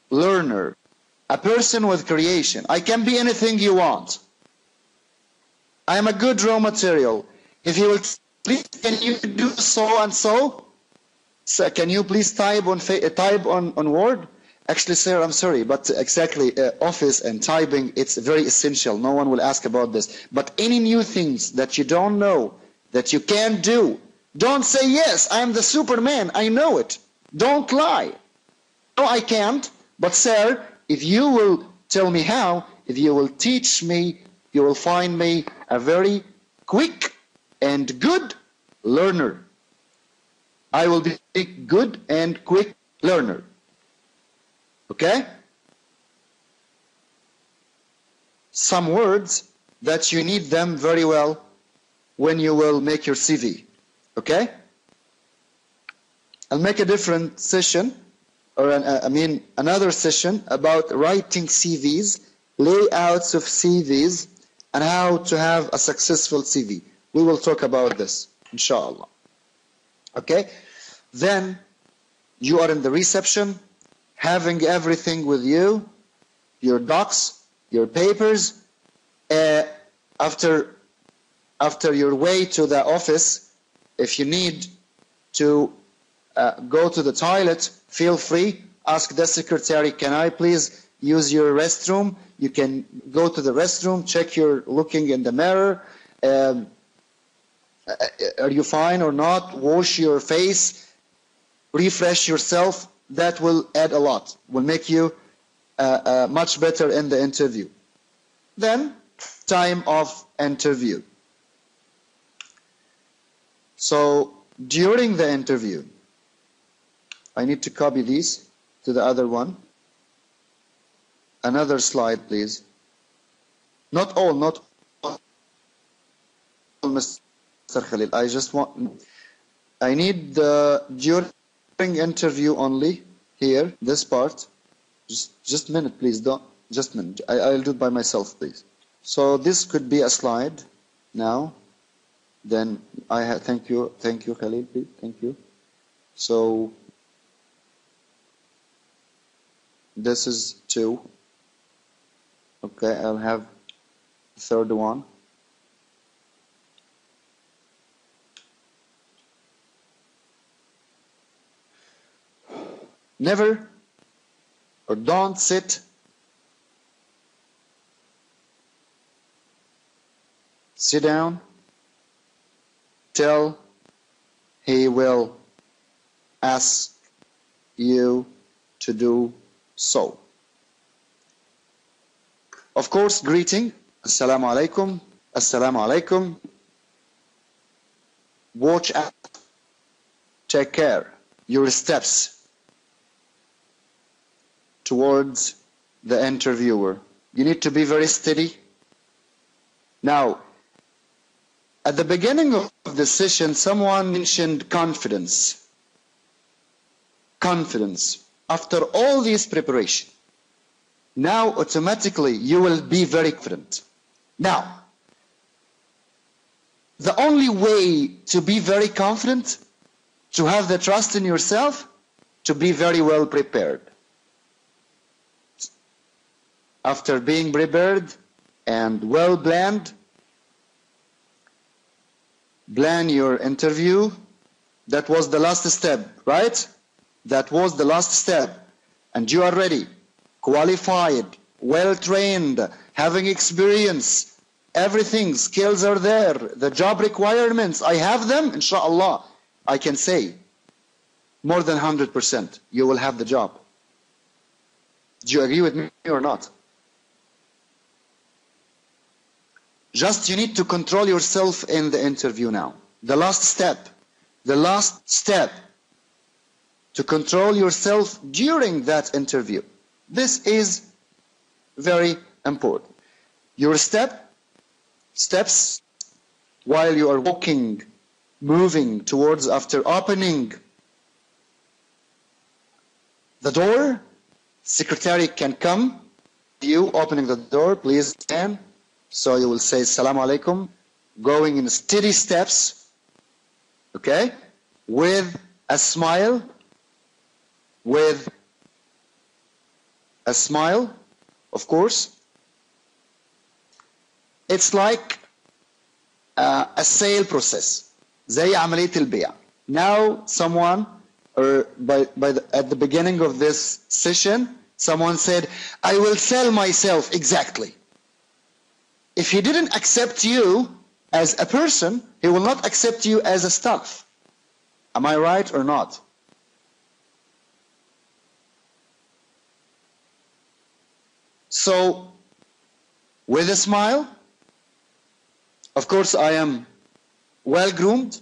learner, a person with creation. I can be anything you want. I am a good raw material. If you will, please, can you do so and so? So can you please type on Word? Actually, sir, I'm sorry, but exactly, Office and typing, it's very essential. No one will ask about this. But any new things that you don't know, that you can't do, don't say, yes, I'm the Superman, I know it. Don't lie. No, I can't. But sir, if you will tell me how, if you will teach me, you will find me a very quick and good learner. I will be a good and quick learner. Okay? Some words that you need them very well when you will make your CV. Okay? I'll make a different session, or another session about writing CVs, layouts of CVs, and how to have a successful CV. We will talk about this, inshallah. Okay? Then you are in the reception, having everything with you, your docs, your papers. After your way to the office, if you need to go to the toilet, feel free. Ask the secretary, can I please use your restroom? You can go to the restroom, check you're looking in the mirror. Are you fine or not? Wash your face, refresh yourself. That will add a lot, will make you much better in the interview. Then, time of interview. So, during the interview, I need to copy these to the other one. Another slide, please. Not all, Mr. Khalil. I need the during interview only here, this part. Just a minute, please. Just a minute. I'll do it by myself, please. So this could be a slide now. Then I have, thank you, Khalil, please. Thank you. So this is 2. Okay, I'll have the third one. Never or don't sit down till he will ask you to do so. Of course, greeting, Assalamu alaikum, Assalamu alaikum. Watch out take care. Your steps towards the interviewer. You need to be very steady. Now, at the beginning of the session, someone mentioned confidence. Confidence. After all this preparation, now automatically you will be very confident. Now, the only way to be very confident, to have the trust in yourself, to be very well prepared. After being prepared and well planned, plan your interview. That was the last step, right? That was the last step. And you are ready, qualified, well trained, having experience, everything, skills are there, the job requirements, I have them, inshallah. I can say more than 100% you will have the job. Do you agree with me or not? Just you need to control yourself in the interview now. The last step to control yourself during that interview. This is very important. Your steps while you are walking, moving towards, after opening the door, secretary can come, you opening the door, please stand. So you will say Assalamu alaikum, going in steady steps, okay, with a smile, of course. It's like a sale process, زي عملية البيع. Now someone, or at the beginning of this session, someone said, I will sell myself exactly. If he didn't accept you as a person, he will not accept you as a staff. Am I right or not? So, with a smile, of course I am well groomed.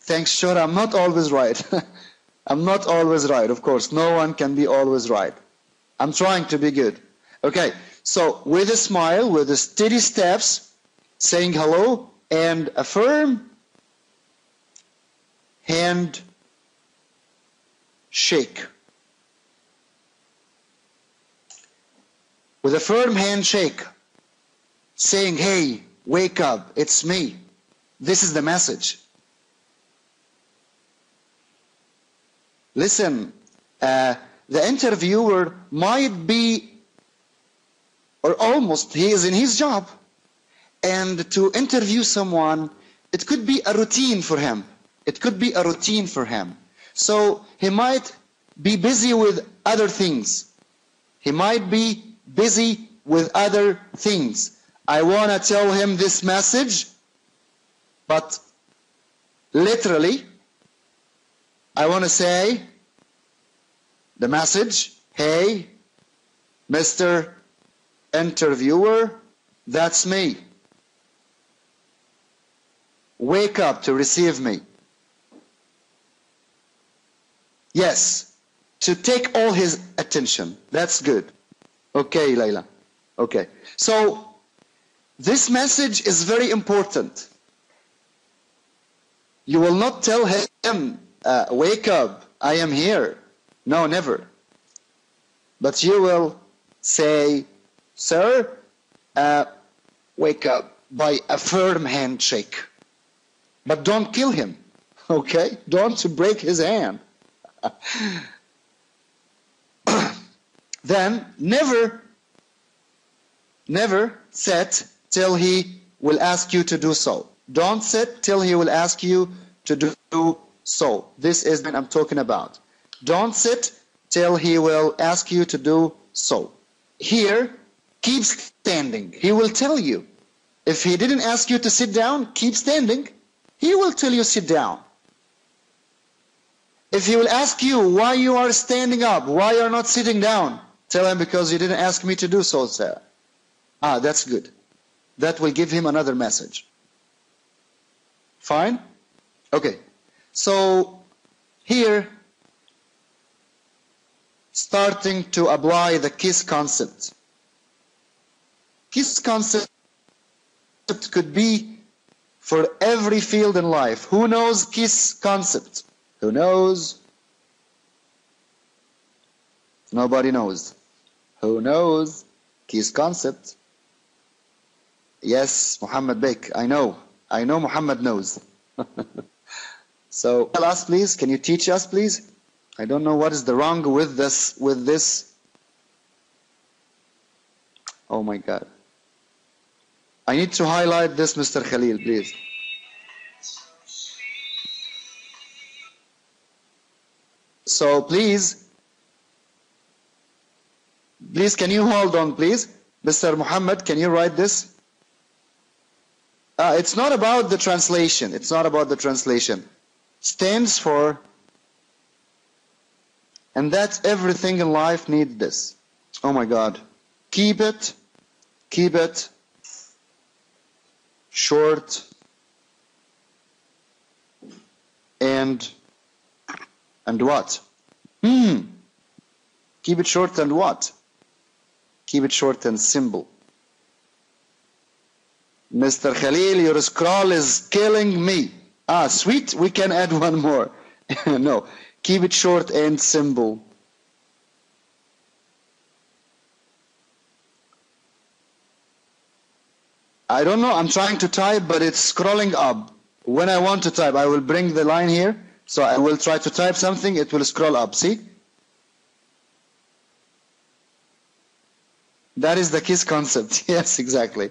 Thanks, sure, I'm not always right. I'm not always right, of course. No one can be always right. I'm trying to be good. Okay, so with a smile, with the steady steps, saying hello, and a firm hand shake. With a firm handshake, saying, hey, wake up, it's me. This is the message. Listen, the interviewer might be, or almost, he is in his job. And to interview someone, it could be a routine for him. It could be a routine for him. So he might be busy with other things. He might be busy with other things. I want to tell him this message, but literally, I want to say the message, hey, Mr. Interviewer, that's me. Wake up to receive me. Yes, to take all his attention. That's good. Okay, Layla. Okay. So, this message is very important. You will not tell him, wake up, I am here. No, never. But you will say, sir, wake up, by a firm handshake. But don't kill him, okay? Don't break his hand. Then never sit till he will ask you to do so. Don't sit till he will ask you to do so. This is what I'm talking about. Don't sit till he will ask you to do so. Here, keep standing. He will tell you. If he didn't ask you to sit down, keep standing. He will tell you sit down. If he will ask you why you are standing up, why you are not sitting down, tell him because you didn't ask me to do so, sir. Ah, that's good. That will give him another message. Fine? Okay. So here, starting to apply the KISS concept. KISS concept could be for every field in life. Who knows KISS concept? Who knows? Nobody knows. Who knows KISS concept? Yes, Muhammad Bek. I know Muhammad knows. So tell us, please. Can you teach us, please? I don't know what is the wrong with this. Oh my God. I need to highlight this, Mr. Khalil, please. So please, can you hold on, please? Mr. Muhammad, can you write this? It's not about the translation. It's not about the translation. Stands for, and that's everything in life needs this. Oh my God. Keep it short and what? Keep it short and what? Keep it short and simple. Mr. Khalil, your scroll is killing me. Sweet, we can add one more. No, keep it short and simple. I don't know, I'm trying to type, but it's scrolling up. When I want to type, I will bring the line here. So I will try to type something, it will scroll up, see? That is the KISS concept. Yes, exactly.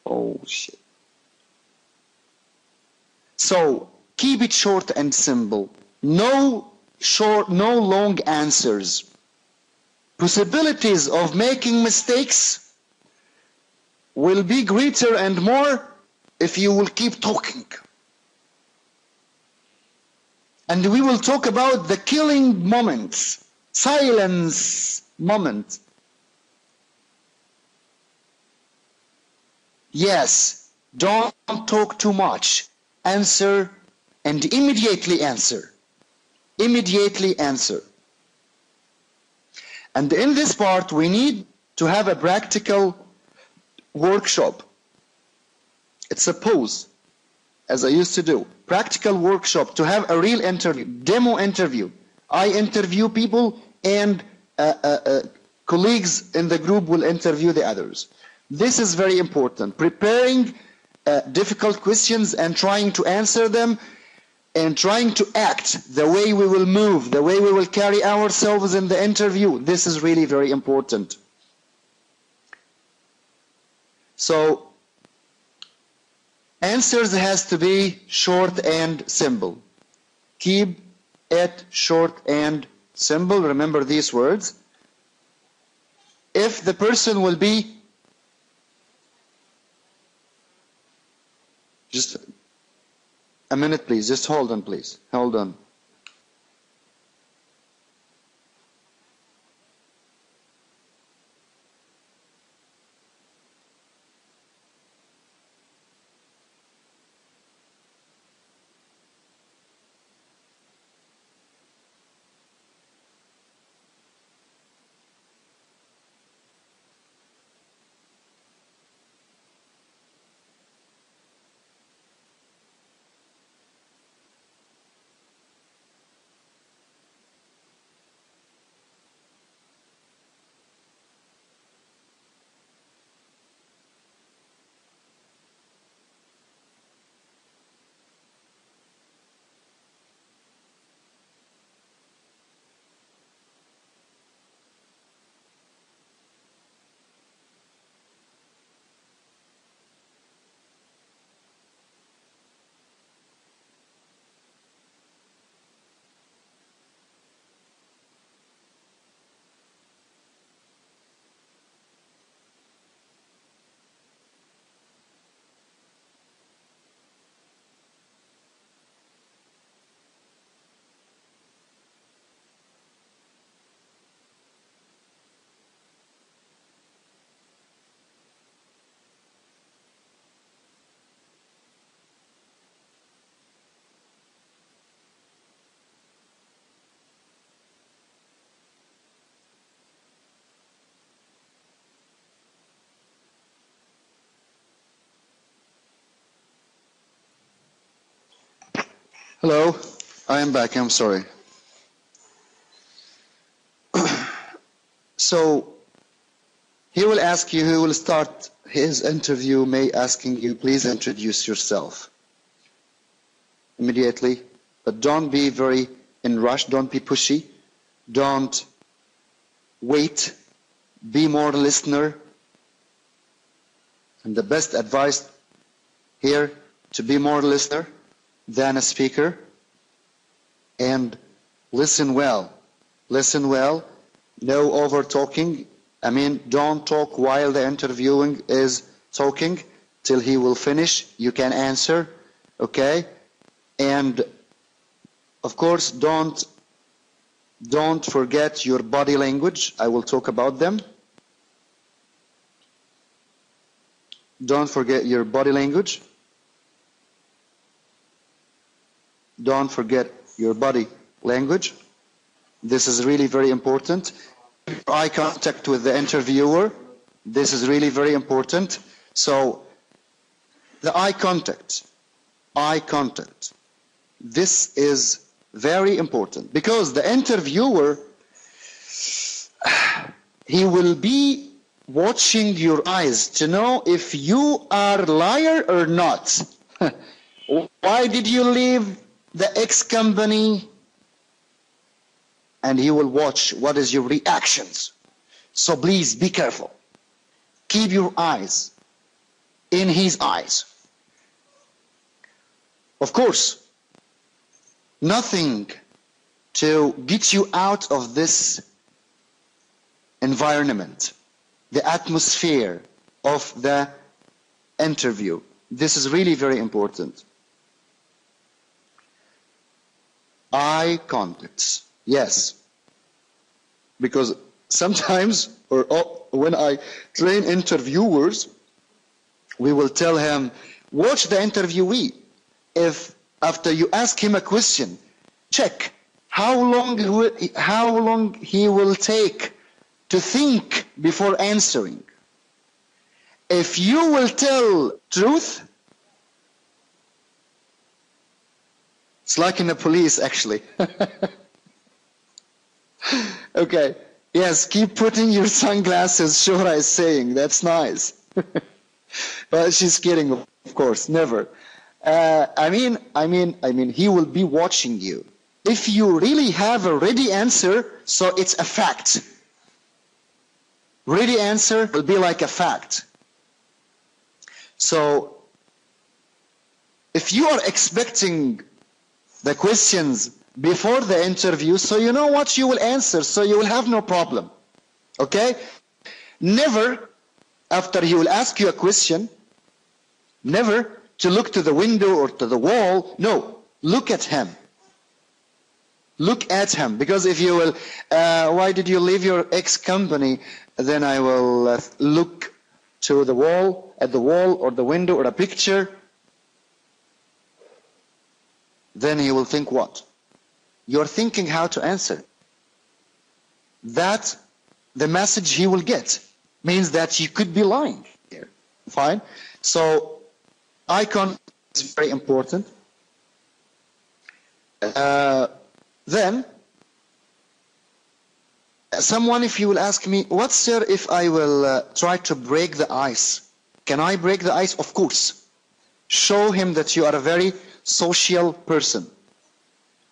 Oh, shit. So, keep it short and simple. No long answers. Possibilities of making mistakes will be greater and more if you will keep talking. And we will talk about the killing moments, silence moment. Yes, don't talk too much. Answer and immediately answer. Immediately answer. And in this part, we need to have a practical workshop. It's a pause, as I used to do. Practical workshop to have a real interview, demo interview. I interview people and colleagues in the group will interview the others. This is very important. Preparing difficult questions and trying to answer them and trying to act the way we will move, the way we will carry ourselves in the interview. This is really very important. So, answers has to be short and simple. Keep it short and simple. Remember these words. If the person will be just a minute, please. Just hold on, please. Hold on. Hello, I am back. I'm sorry. So he will ask you, he will start his interview by asking you, please introduce yourself immediately, but don't be very in rush, don't be pushy, don't wait, be more listener. And the best advice here, to be more listener than a speaker, and listen well, no over talking. I mean, don't talk while the interviewing is talking till he will finish. You can answer, okay? And of course, don't forget your body language. I will talk about them. Don't forget your body language. Don't forget your body language. This is really very important. Eye contact with the interviewer. This is really very important. So the eye contact. This is very important because the interviewer, he will be watching your eyes to know if you are a liar or not. Why did you leave the X company? And he will watch what is your reactions. So please be careful. Keep your eyes in his eyes. Of course, nothing to get you out of this environment, the atmosphere of the interview. This is really very important. Eye contacts. Yes, because sometimes, or when I train interviewers, we will tell him, watch the interviewee. If after you ask him a question, check how long he will take to think before answering. If you will tell truth, it's like in the police actually. Okay, yes, keep putting your sunglasses, Shura is saying, that's nice. But she's kidding, of course, never. I mean, he will be watching you. If you really have a ready answer, so it's a fact. Ready answer will be like a fact. So, if you are expecting the questions before the interview, so you know what you will answer, so you will have no problem. Okay? Never, after he will ask you a question, never to look to the window or to the wall. No, look at him. Look at him. Because if you will, why did you leave your ex-company? Then I will look to the wall, at the wall or the window or a picture. Then he will think what? You're thinking how to answer. That, the message he will get, means that you could be lying here. Fine? So, eye contact is very important. Then, someone, if you will ask me, what, sir, if I will try to break the ice? Can I break the ice? Of course. Show him that you are a very social person.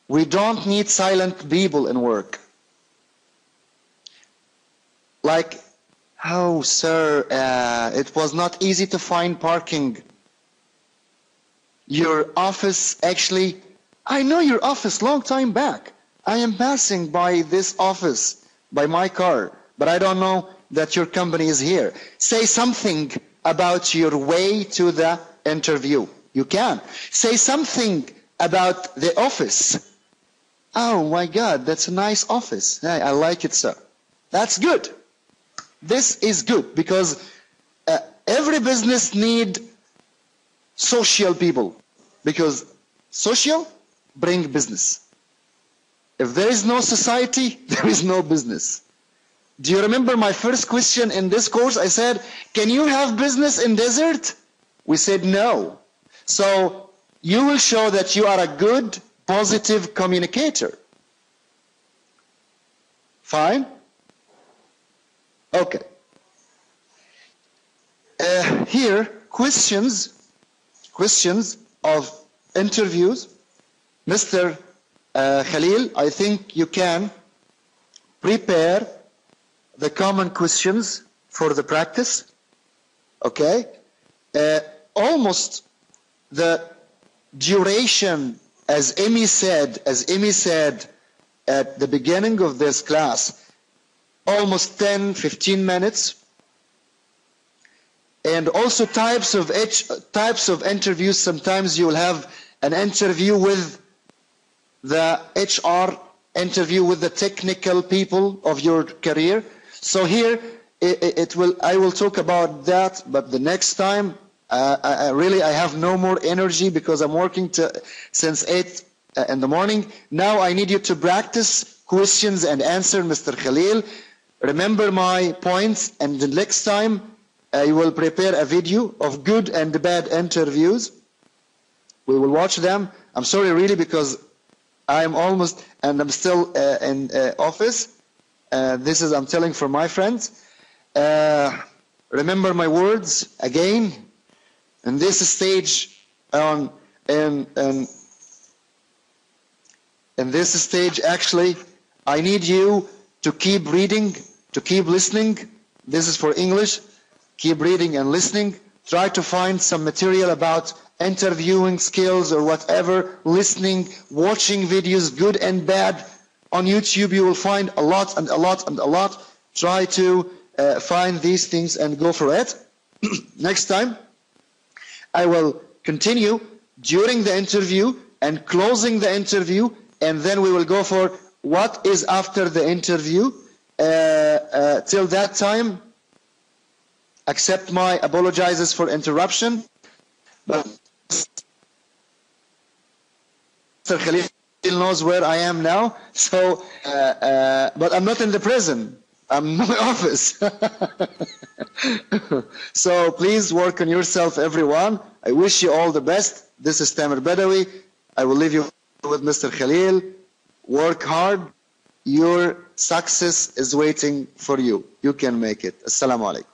We don't need silent people in work. Like, oh, sir, it was not easy to find parking. Your office, actually, I know your office long time back. I am passing by this office, by my car, but I don't know that your company is here. Say something about your way to the interview. You can. Say something about the office. Oh my God, that's a nice office. Hey, I like it, sir. That's good. This is good because every business need social people because social bring business. If there is no society, there is no business. Do you remember my first question in this course? I said, can you have business in desert? We said no. So you will show that you are a good positive communicator. Fine? Okay. Here, questions of interviews. Mr. Khalil, I think you can prepare the common questions for the practice. Okay? Almost the duration, as Amy said at the beginning of this class, almost 10-15 minutes. And also types of interviews. Sometimes you will have an interview with the HR, interview with the technical people of your career. So here I will talk about that, but the next time I have no more energy because I'm working since 8 in the morning. Now I need you to practice questions and answer, Mr. Khalil. Remember my points, and the next time you will prepare a video of good and bad interviews. We will watch them. I'm sorry really because I'm still in office. This is, I'm telling for my friends. Remember my words again. In this stage, in this stage, actually, I need you to keep reading, to keep listening. This is for English. Keep reading and listening. Try to find some material about interviewing skills or whatever, listening, watching videos, good and bad. On YouTube, you will find a lot and a lot and a lot. Try to find these things and go for it. Next time, I will continue during the interview and closing the interview, and then we will go for what is after the interview. Till that time, accept my apologizes for interruption. But Mr. Khalil knows where I am now, so but I'm not in the prison. I'm in my office. So please work on yourself, everyone. I wish you all the best. This is Tamer Badawy. I will leave you with Mr. Khalil. Work hard. Your success is waiting for you. You can make it. Assalamu alaikum.